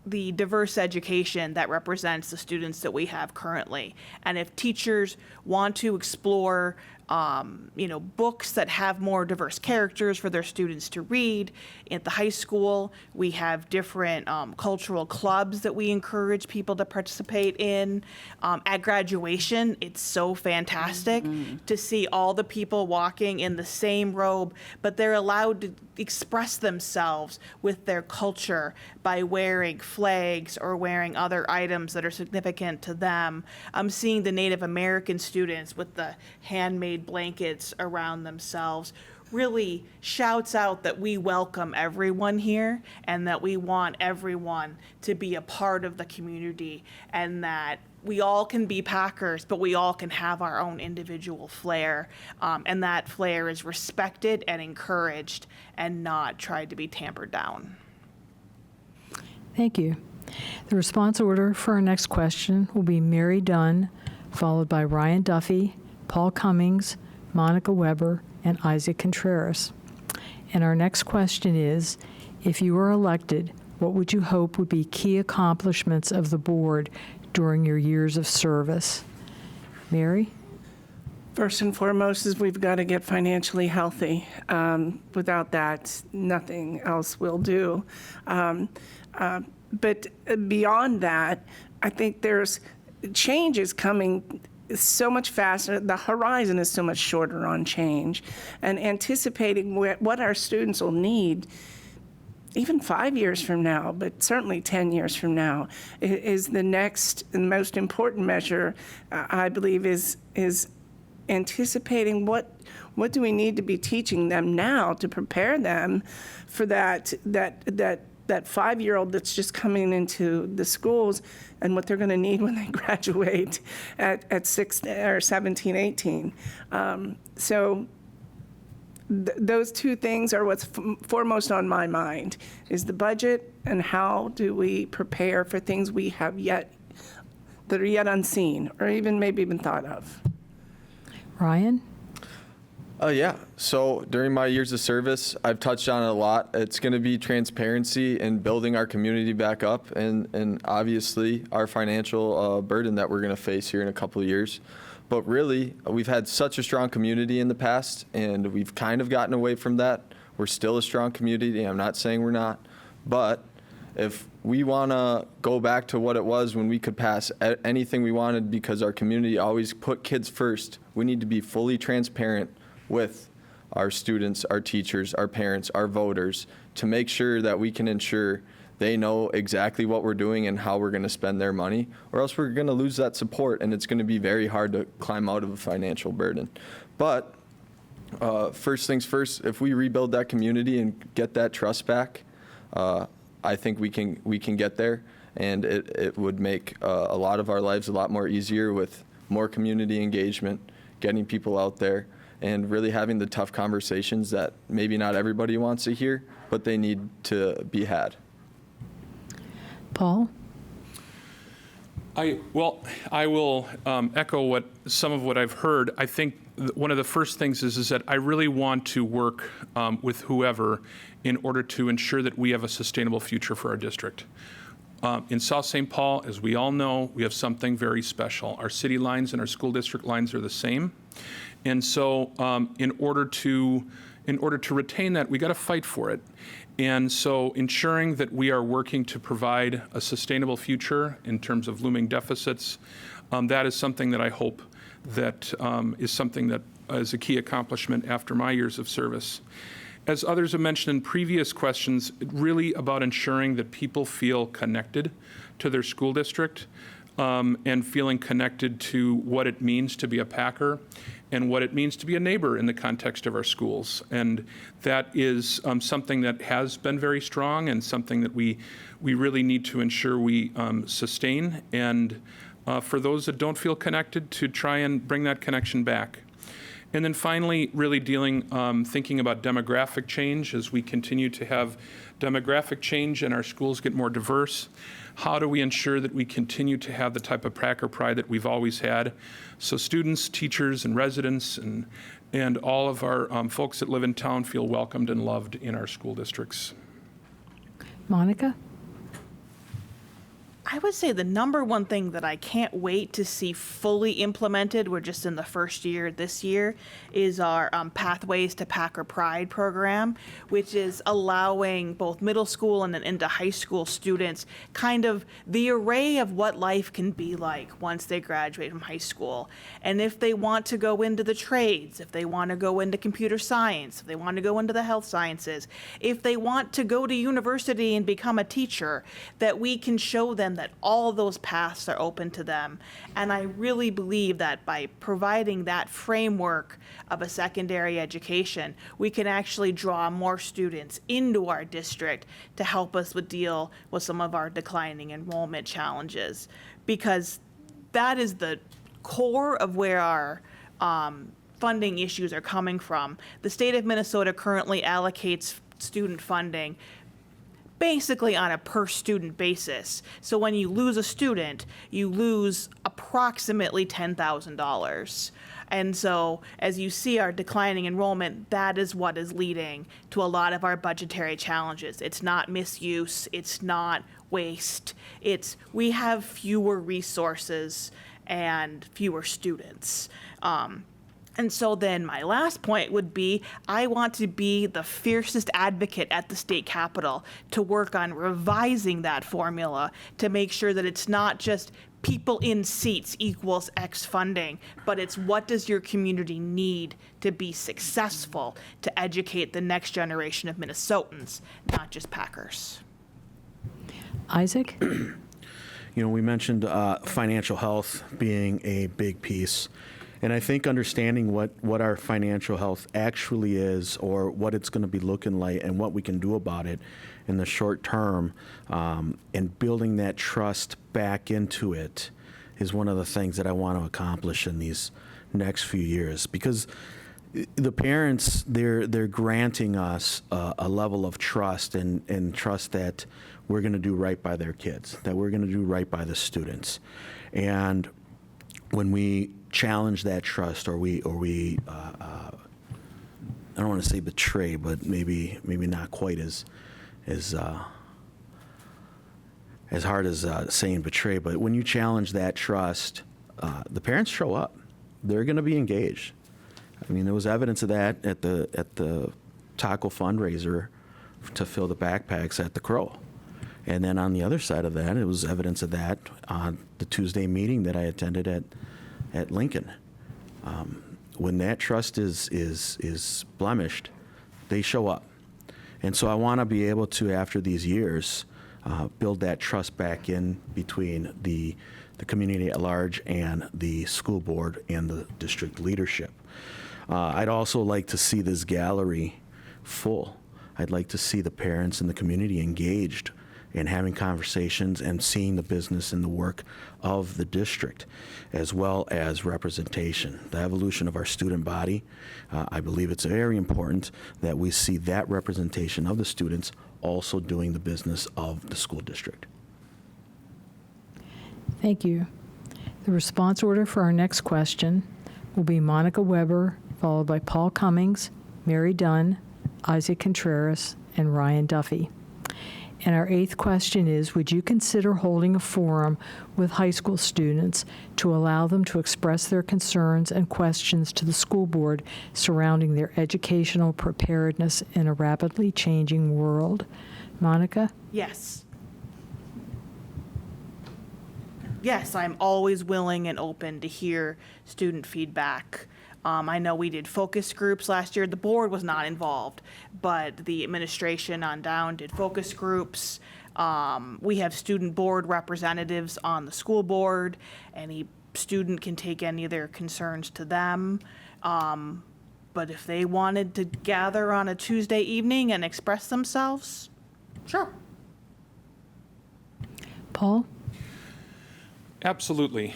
the diverse education that represents the students that we have currently. And if teachers want to explore books that have more diverse characters for their students to read. At the high school, we have different cultural clubs that we encourage people to participate in. At graduation, it's so fantastic to see all the people walking in the same robe, but they're allowed to express themselves with their culture by wearing flags or wearing other items that are significant to them. I'm seeing the Native American students with the handmade blankets around themselves really shouts out that we welcome everyone here and that we want everyone to be a part of the community, and that we all can be Packers, but we all can have our own individual flair, and that flair is respected and encouraged and not tried to be tampered down. Thank you. The response order for our next question will be Mary Dunn, followed by Ryan Duffy, Paul Cummings, Monica Weber, and Isaac Contreras. And our next question is, if you were elected, what would you hope would be key accomplishments of the board during your years of service? Mary? First and foremost is we've got to get financially healthy. Without that, nothing else will do. But beyond that, I think there's change is coming so much faster. The horizon is so much shorter on change, and anticipating what our students will need even 5 years from now, but certainly 10 years from now, is the next and most important measure, I believe, is anticipating what do we need to be teaching them now to prepare them for that 5-year-old that's just coming into the schools, and what they're going to need when they graduate at 17, 18. So those two things are what's foremost on my mind, is the budget and how do we prepare for things we have yet, that are yet unseen or maybe even thought of. Ryan? Yeah. So during my years of service, I've touched on it a lot. It's going to be transparency and building our community back up, and obviously our financial burden that we're going to face here in a couple of years. But really, we've had such a strong community in the past, and we've kind of gotten away from that. We're still a strong community. I'm not saying we're not. But if we want to go back to what it was when we could pass anything we wanted because our community always put kids first, we need to be fully transparent with our students, our teachers, our parents, our voters, to make sure that we can ensure they know exactly what we're doing and how we're going to spend their money, or else we're going to lose that support, and it's going to be very hard to climb out of a financial burden. But first things first, if we rebuild that community and get that trust back, I think we can get there, and it would make a lot of our lives a lot more easier with more community engagement, getting people out there, and really having the tough conversations that maybe not everybody wants to hear, but they need to be had. Paul? I will echo some of what I've heard. I think one of the first things is that I really want to work with whoever in order to ensure that we have a sustainable future for our district. In South St. Paul, as we all know, we have something very special. Our city lines and our school district lines are the same. And so in order to retain that, we got to fight for it. And so ensuring that we are working to provide a sustainable future in terms of looming deficits, that is something that I hope that is something that is a key accomplishment after my years of service. As others have mentioned in previous questions, really about ensuring that people feel connected to their school district and feeling connected to what it means to be a Packer and what it means to be a neighbor in the context of our schools. And that is something that has been very strong and something that we really need to ensure we sustain. And for those that don't feel connected, to try and bring that connection back. And then finally, really thinking about demographic change as we continue to have demographic change and our schools get more diverse. How do we ensure that we continue to have the type of Packer pride that we've always had? So students, teachers, and residents and all of our folks that live in town feel welcomed and loved in our school districts. Monica? I would say the number one thing that I can't wait to see fully implemented, we're just in the first year this year, is our Pathways to Packer Pride program, which is allowing both middle school and then into high school students kind of the array of what life can be like once they graduate from high school. And if they want to go into the trades, if they want to go into computer science, if they want to go into the health sciences, if they want to go to university and become a teacher, that we can show them that all those paths are open to them. And I really believe that by providing that framework of a secondary education, we can actually draw more students into our district to help us deal with some of our declining enrollment challenges. Because that is the core of where our funding issues are coming from. The state of Minnesota currently allocates student funding basically on a per student basis. So when you lose a student, you lose approximately $10,000. And so as you see our declining enrollment, that is what is leading to a lot of our budgetary challenges. It's not misuse, it's not waste, it's we have fewer resources and fewer students. And so then my last point would be, I want to be the fiercest advocate at the state capitol to work on revising that formula to make sure that it's not just people in seats equals X funding, but it's what does your community need to be successful to educate the next generation of Minnesotans, not just Packers. Isaac? We mentioned financial health being a big piece. And I think understanding what our financial health actually is, or what it's going to be looking like and what we can do about it in the short term, and building that trust back into it is one of the things that I want to accomplish in these next few years. Because the parents, they're granting us a level of trust and trust that we're going to do right by their kids, that we're going to do right by the students. And when we challenge that trust, or we I don't want to say betray, but maybe not quite as hard as saying betray, but when you challenge that trust, the parents show up. They're going to be engaged. I mean, there was evidence of that at the taco fundraiser to fill the backpacks at the Crow. And then on the other side of that, it was evidence of that on the Tuesday meeting that I attended at Lincoln. When that trust is blemished, they show up. And so I want to be able to, after these years, build that trust back in between the community at large and the school board and the district leadership. I'd also like to see this gallery full. I'd like to see the parents and the community engaged and having conversations and seeing the business and the work of the district, as well as representation. The evolution of our student body, I believe it's very important that we see that representation of the students also doing the business of the school district. Thank you. The response order for our next question will be Monica Weber, followed by Paul Cummings, Mary Dunn, Isaac Contreras, and Ryan Duffy. And our 8th question is, would you consider holding a forum with high school students to allow them to express their concerns and questions to the school board surrounding their educational preparedness in a rapidly changing world? Monica? Yes. Yes, I'm always willing and open to hear student feedback. I know we did focus groups last year. The board was not involved, but the administration on down did focus groups. We have student board representatives on the school board. Any student can take any of their concerns to them. But if they wanted to gather on a Tuesday evening and express themselves, sure. Paul? Absolutely.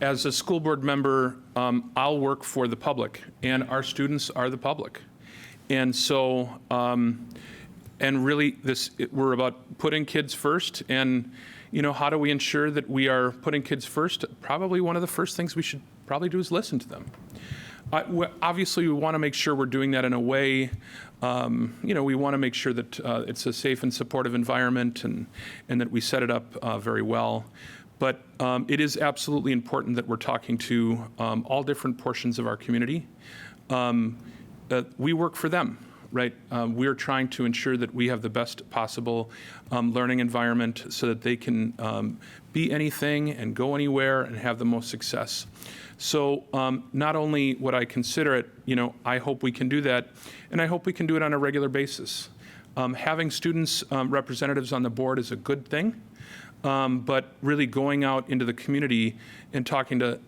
As a school board member, I'll work for the public, and our students are the public. And so, and really, we're about putting kids first. And, how do we ensure that we are putting kids first? Probably one of the first things we should probably do is listen to them. Obviously, we want to make sure we're doing that in a way, we want to make sure that it's a safe and supportive environment and that we set it up very well. But it is absolutely important that we're talking to all different portions of our community. We work for them, right? We're trying to ensure that we have the best possible learning environment so that they can be anything and go anywhere and have the most success. So not only would I consider it, I hope we can do that, and I hope we can do it on a regular basis. Having students representatives on the board is a good thing. But really going out into the community and talking to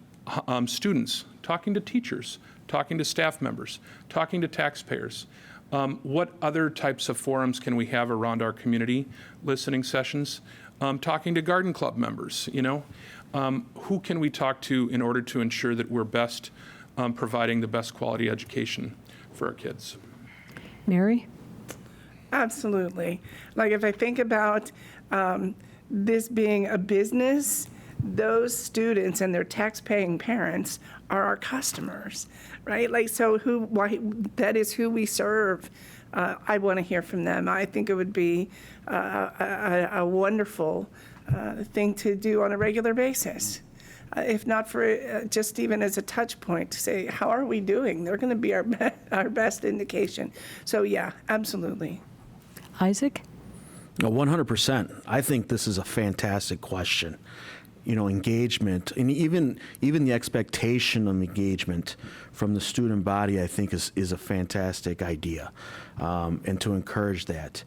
students, talking to teachers, talking to staff members, talking to taxpayers. What other types of forums can we have around our community? Listening sessions, talking to garden club members, who can we talk to in order to ensure that we're best providing the best quality education for our kids? Mary? Absolutely. Like if I think about this being a business, those students and their tax-paying parents are our customers, right? Like, so that is who we serve. I want to hear from them. I think it would be a wonderful thing to do on a regular basis. If not for just even as a touch point to say, how are we doing? They're going to be our best indication. So yeah, absolutely. Isaac? No, 100%. I think this is a fantastic question. Engagement, and even the expectation of engagement from the student body, I think is a fantastic idea, and to encourage that,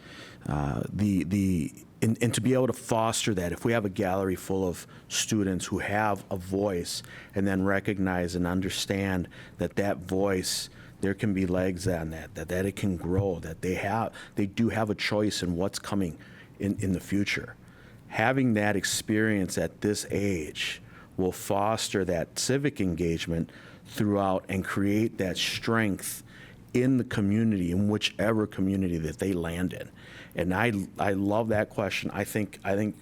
and to be able to foster that. If we have a gallery full of students who have a voice, and then recognize and understand that voice, there can be legs on that it can grow, that they do have a choice in what's coming in the future. Having that experience at this age will foster that civic engagement throughout and create that strength in the community, in whichever community that they land in. And I love that question. I think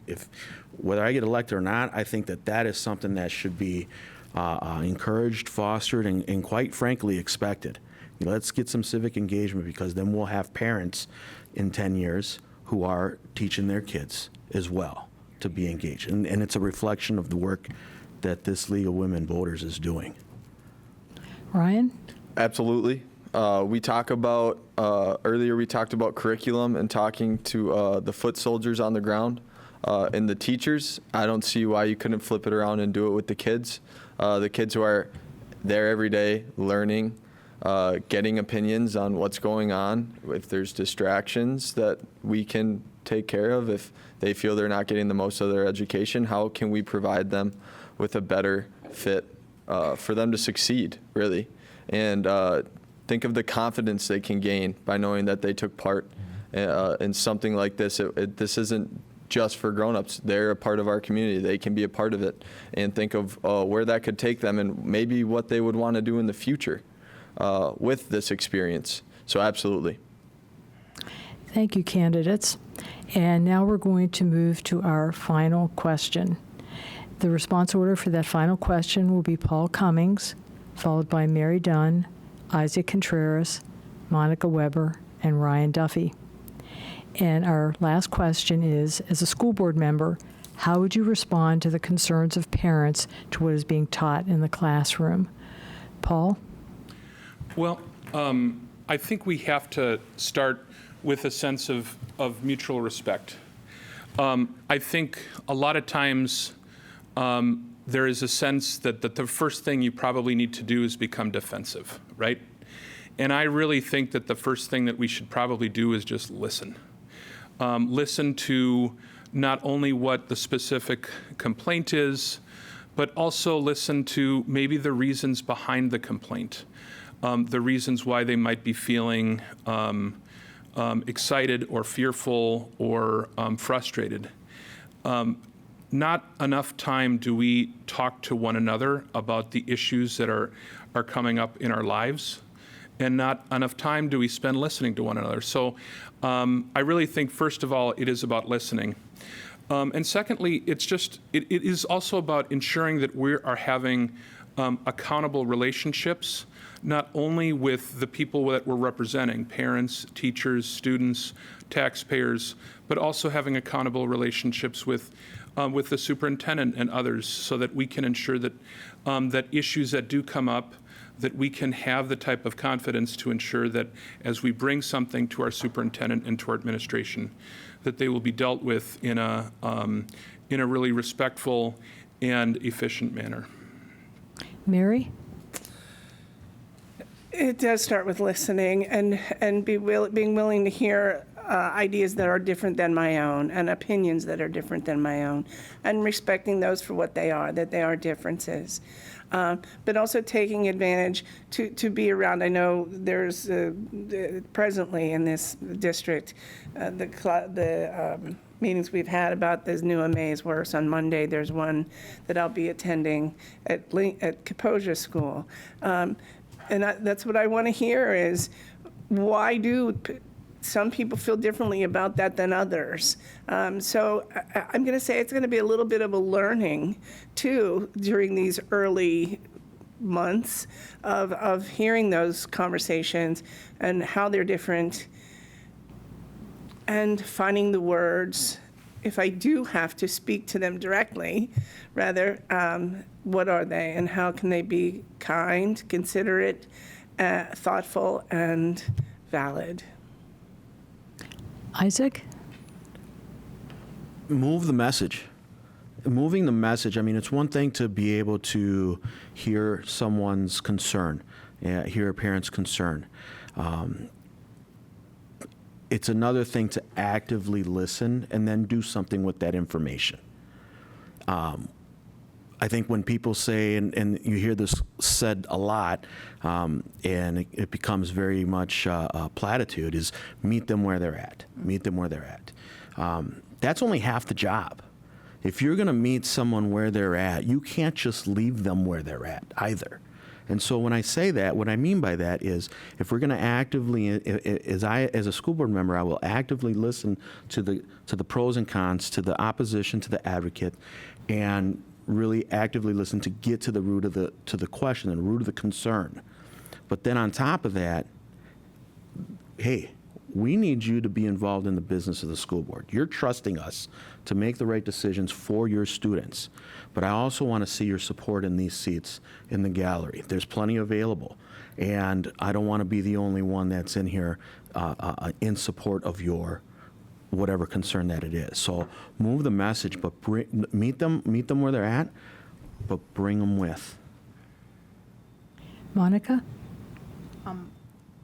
if whether I get elected or not, I think that is something that should be encouraged, fostered, and quite frankly expected. Let's get some civic engagement, because then we'll have parents in 10 years who are teaching their kids as well to be engaged. And it's a reflection of the work that this League of Women Voters is doing. Ryan? Absolutely. We talk about, earlier we talked about curriculum and talking to the foot soldiers on the ground and the teachers. I don't see why you couldn't flip it around and do it with the kids who are there every day learning, getting opinions on what's going on. If there's distractions that we can take care of, if they feel they're not getting the most of their education, how can we provide them with a better fit for them to succeed, really? And think of the confidence they can gain by knowing that they took part in something like this. This isn't just for grown-ups. They're a part of our community. They can be a part of it and think of where that could take them and maybe what they would want to do in the future with this experience. So absolutely. Thank you, candidates. And now we're going to move to our final question. The response order for that final question will be Paul Cummings, followed by Mary Dunn, Isaac Contreras, Monica Weber, and Ryan Duffy. And our last question is, as a school board member, how would you respond to the concerns of parents to what is being taught in the classroom? Paul? Well, I think we have to start with a sense of mutual respect. I think a lot of times there is a sense that the first thing you probably need to do is become defensive, right? And I really think that the first thing that we should probably do is just listen. Listen to not only what the specific complaint is, but also listen to maybe the reasons behind the complaint, the reasons why they might be feeling excited or fearful or frustrated. Not enough time do we talk to one another about the issues that are coming up in our lives, and not enough time do we spend listening to one another. So I really think, first of all, it is about listening. And secondly, it is also about ensuring that we are having accountable relationships, not only with the people that we're representing, parents, teachers, students, taxpayers, but also having accountable relationships with the superintendent and others, so that we can ensure that that issues that do come up, that we can have the type of confidence to ensure that as we bring something to our superintendent and to our administration, that they will be dealt with in a really respectful and efficient manner. Mary? It does start with listening and being willing to hear ideas that are different than my own and opinions that are different than my own, and respecting those for what they are, that they are differences. But also taking advantage to be around. I know there's presently in this district, the meetings we've had about this new AMAZE, where on Monday there's one that I'll be attending at Kaposia School. And that's what I want to hear is, why do some people feel differently about that than others? So I'm going to say it's going to be a little bit of a learning, too, during these early months of hearing those conversations and how they're different, and finding the words, if I do have to speak to them directly, rather, what are they and how can they be kind, considerate, thoughtful, and valid? Isaac? Move the message. Moving the message, I mean, it's one thing to be able to hear someone's concern, hear a parent's concern. It's another thing to actively listen and then do something with that information. I think when people say, and you hear this said a lot, and it becomes very much a platitude, is meet them where they're at. Meet them where they're at. That's only half the job. If you're going to meet someone where they're at, you can't just leave them where they're at either. And so when I say that, what I mean by that is, if we're going to actively, as a school board member, I will actively listen to the pros and cons, to the opposition, to the advocate, and really actively listen to get to the root of the question and root of the concern. But then on top of that, hey, we need you to be involved in the business of the school board. You're trusting us to make the right decisions for your students. But I also want to see your support in these seats in the gallery. There's plenty available. And I don't want to be the only one that's in here in support of your whatever concern that it is. So move the message, but meet them where they're at, but bring them with. Monica?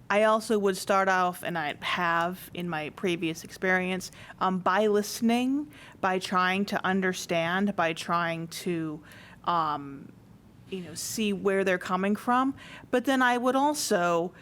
I also would start off, and I have in my previous experience, by listening, by trying to understand, by trying to, see where they're coming from. But then I would also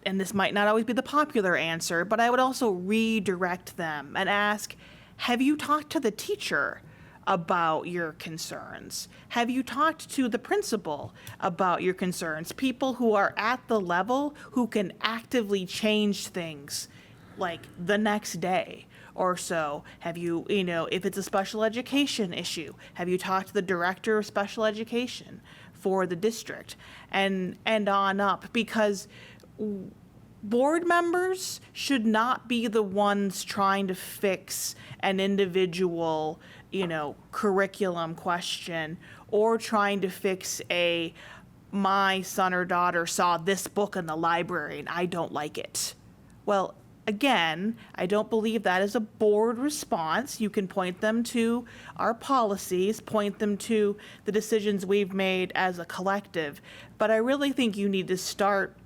and this might not always be the popular answer, but I would also redirect them and ask, have you talked to the teacher about your concerns? Have you talked to the principal about your concerns? People who are at the level who can actively change things like the next day or so. Have you, if it's a special education issue, have you talked to the director of special education for the district and on up? Because board members should not be the ones trying to fix an individual, curriculum question or trying to fix my son or daughter saw this book in the library and I don't like it. Well, again, I don't believe that is a board response. You can point them to our policies, point them to the decisions we've made as a collective. But I really think you need to start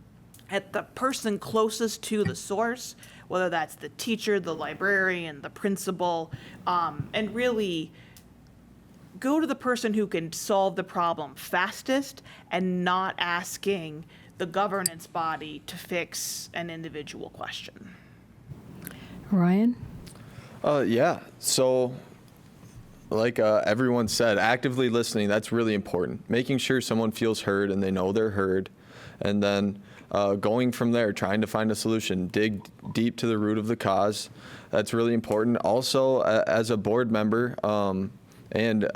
at the person closest to the source, whether that's the teacher, the librarian, the principal, and really go to the person who can solve the problem fastest and not asking the governance body to fix an individual question. Ryan? Yeah. So, like everyone said, actively listening, that's really important. Making sure someone feels heard and they know they're heard. And then going from there, trying to find a solution, dig deep to the root of the cause. That's really important. Also, as a board member, and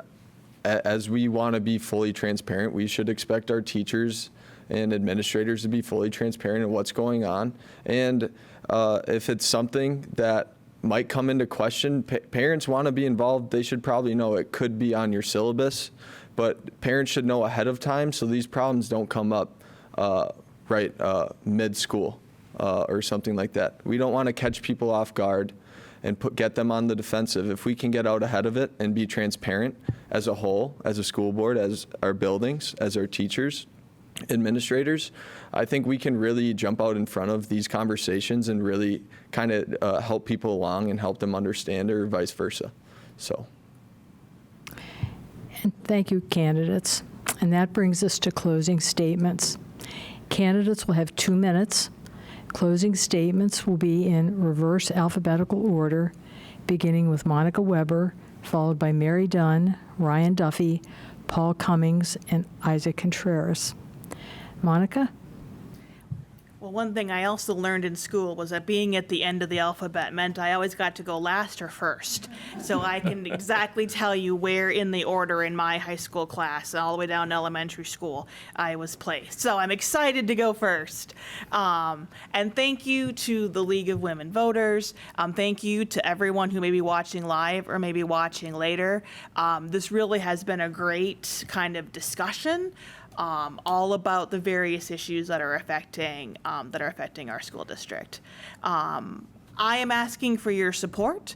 as we want to be fully transparent, we should expect our teachers and administrators to be fully transparent in what's going on. And if it's something that might come into question, parents want to be involved, they should probably know it could be on your syllabus, but parents should know ahead of time so these problems don't come up mid-school or something like that. We don't want to catch people off guard and get them on the defensive. If we can get out ahead of it and be transparent as a whole, as a school board, as our buildings, as our teachers, administrators, I think we can really jump out in front of these conversations and really kind of help people along and help them understand, or vice versa. So. And thank you, candidates. And that brings us to closing statements. Candidates will have 2 minutes. Closing statements will be in reverse alphabetical order, beginning with Monica Weber, followed by Mary Dunn, Ryan Duffy, Paul Cummings, and Isaac Contreras. Monica? Well, one thing I also learned in school was that being at the end of the alphabet meant I always got to go last or first. So I can exactly tell you where in the order in my high school class, all the way down to elementary school, I was placed. So I'm excited to go first. And thank you to the League of Women Voters. Thank you to everyone who may be watching live or maybe watching later. This really has been a great kind of discussion. All about the various issues that are affecting our school district. I am asking for your support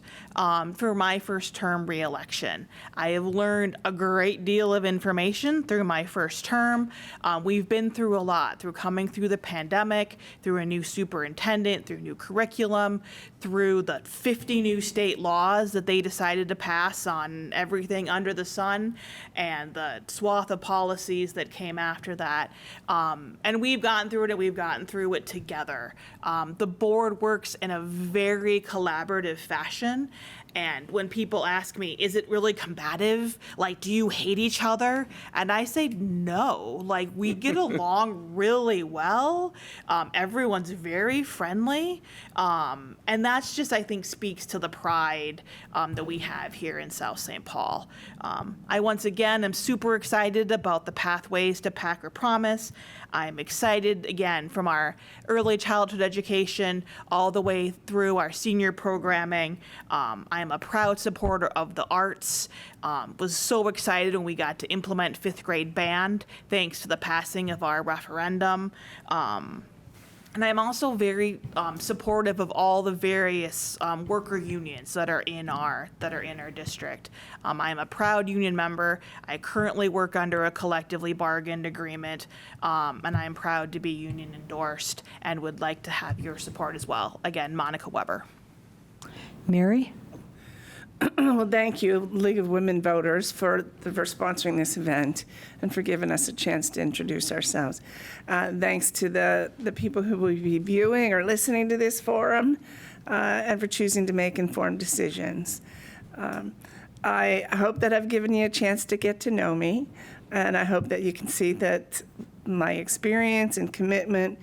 for my first term reelection. I have learned a great deal of information through my first term. We've been through a lot, through coming through the pandemic, through a new superintendent, through new curriculum, through the 50 new state laws that they decided to pass on everything under the sun, and the swath of policies that came after that. And we've gotten through it, and we've gotten through it together. The board works in a very collaborative fashion. And when people ask me, is it really combative? Like, do you hate each other? And I say, no, like, we get along really well. Everyone's very friendly. And that's just, I think, speaks to the pride that we have here in South St. Paul. I, once again, am super excited about the Pathways to Packer Promise. I'm excited, again, from our early childhood education all the way through our senior programming. I'm a proud supporter of the arts. Was so excited when we got to implement fifth grade band, thanks to the passing of our referendum. And I'm also very supportive of all the various worker unions that are in our district. I'm a proud union member. I currently work under a collectively bargained agreement, and I'm proud to be union endorsed and would like to have your support as well. Again, Monica Weber. Mary? Well, thank you, League of Women Voters, for sponsoring this event and for giving us a chance to introduce ourselves. Thanks to the people who will be viewing or listening to this forum, and for choosing to make informed decisions. I hope that I've given you a chance to get to know me, and I hope that you can see that my experience and commitment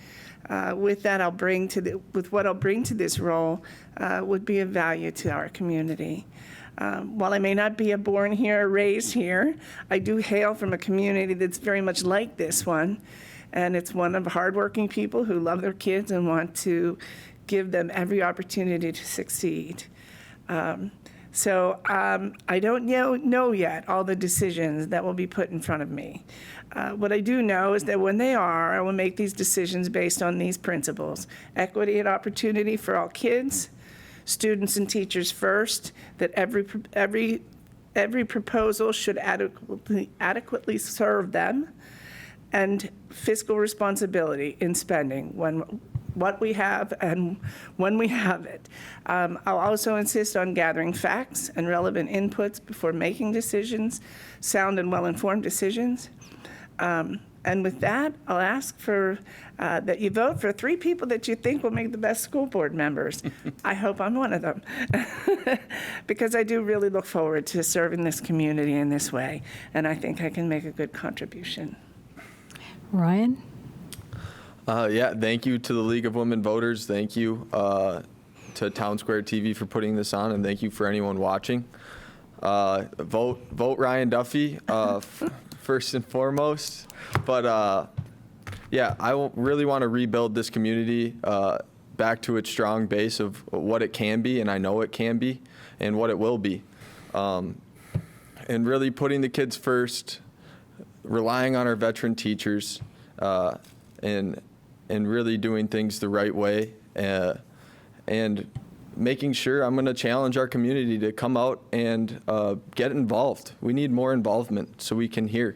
with what I'll bring to this role would be of value to our community. While I may not be born here or raised here, I do hail from a community that's very much like this one, and it's one of hardworking people who love their kids and want to give them every opportunity to succeed. So I don't know yet all the decisions that will be put in front of me. What I do know is that when they are, I will make these decisions based on these principles: equity and opportunity for all kids, students and teachers first, that every proposal should adequately serve them, and fiscal responsibility in spending what we have and when we have it. I'll also insist on gathering facts and relevant inputs before making decisions, sound and well-informed decisions. And with that, I'll ask for that you vote for 3 people that you think will make the best school board members. I hope I'm one of them, because I do really look forward to serving this community in this way, and I think I can make a good contribution. Ryan? Yeah, thank you to the League of Women Voters. Thank you to Town Square TV for putting this on, and thank you for anyone watching. Vote Ryan Duffy first and foremost. But yeah, I really want to rebuild this community back to its strong base of what it can be, and I know it can be, and what it will be. And really putting the kids first, relying on our veteran teachers, and really doing things the right way, and making sure I'm going to challenge our community to come out and get involved. We need more involvement so we can hear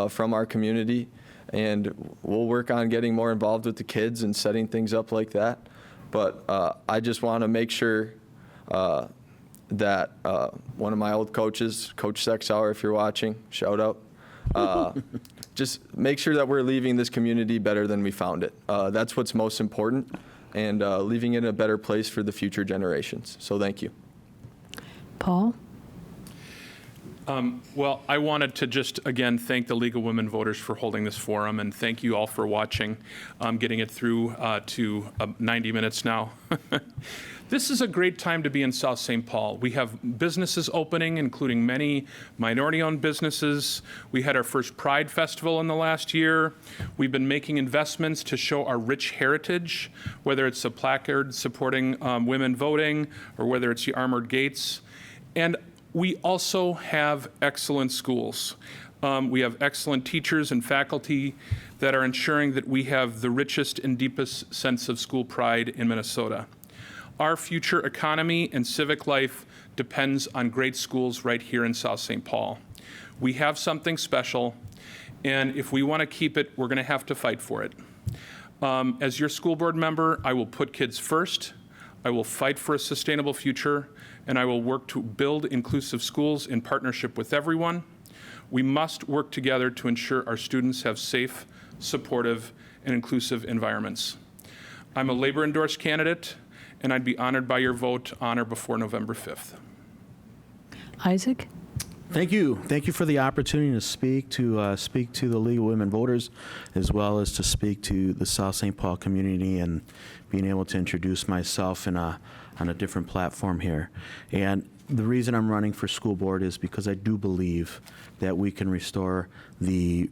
from our community, and we'll work on getting more involved with the kids and setting things up like that. But I just want to make sure that one of my old coaches, Coach Sexauer, if you're watching, shout out, just make sure that we're leaving this community better than we found it. That's what's most important, and leaving it in a better place for the future generations. So thank you. Paul? Well, I wanted to just, again, thank the League of Women Voters for holding this forum, and thank you all for watching, getting it through to 90 minutes now. This is a great time to be in South St. Paul. We have businesses opening, including many minority-owned businesses. We had our first Pride Festival in the last year. We've been making investments to show our rich heritage, whether it's a placard supporting women voting, or whether it's the armored gates. And we also have excellent schools. We have excellent teachers and faculty that are ensuring that we have the richest and deepest sense of school pride in Minnesota. Our future economy and civic life depends on great schools right here in South St. Paul. We have something special, and if we want to keep it, we're going to have to fight for it. As your school board member, I will put kids first, I will fight for a sustainable future, and I will work to build inclusive schools in partnership with everyone. We must work together to ensure our students have safe, supportive, and inclusive environments. I'm a labor-endorsed candidate, and I'd be honored by your vote on or before November 5th. Isaac? Thank you. Thank you for the opportunity to speak to the League of Women Voters, as well as to speak to the South St. Paul community, and being able to introduce myself on a different platform here. And the reason I'm running for school board is because I do believe that we can restore reconnect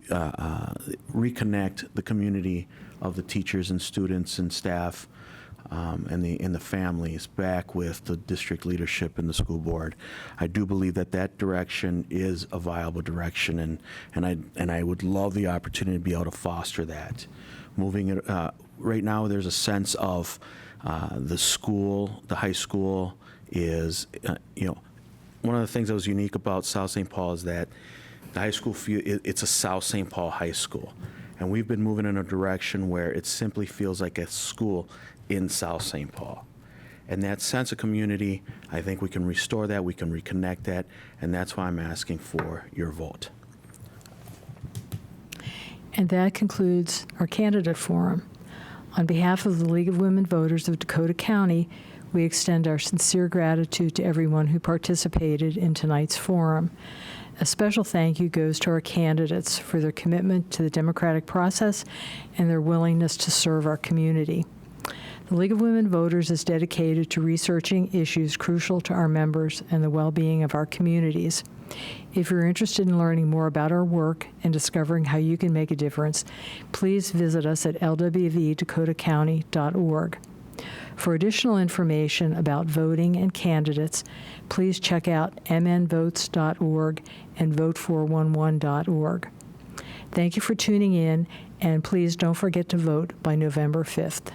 the community of the teachers and students and staff, and the families back with the district leadership and the school board. I do believe that direction is a viable direction, and I would love the opportunity to be able to foster that. Moving it right now, there's a sense of the high school is, one of the things that was unique about South St. Paul is that the high school, it's a South St. Paul high school. And we've been moving in a direction where it simply feels like a school in South St. Paul. And that sense of community, I think we can restore that, we can reconnect that, and that's why I'm asking for your vote. And that concludes our candidate forum. On behalf of the League of Women Voters of Dakota County, we extend our sincere gratitude to everyone who participated in tonight's forum. A special thank you goes to our candidates for their commitment to the democratic process and their willingness to serve our community. The League of Women Voters is dedicated to researching issues crucial to our members and the well-being of our communities. If you're interested in learning more about our work and discovering how you can make a difference, please visit us at lwvdakotacounty.org. For additional information about voting and candidates, please check out mnvotes.org and vote411.org. Thank you for tuning in, and please don't forget to vote by November 5th.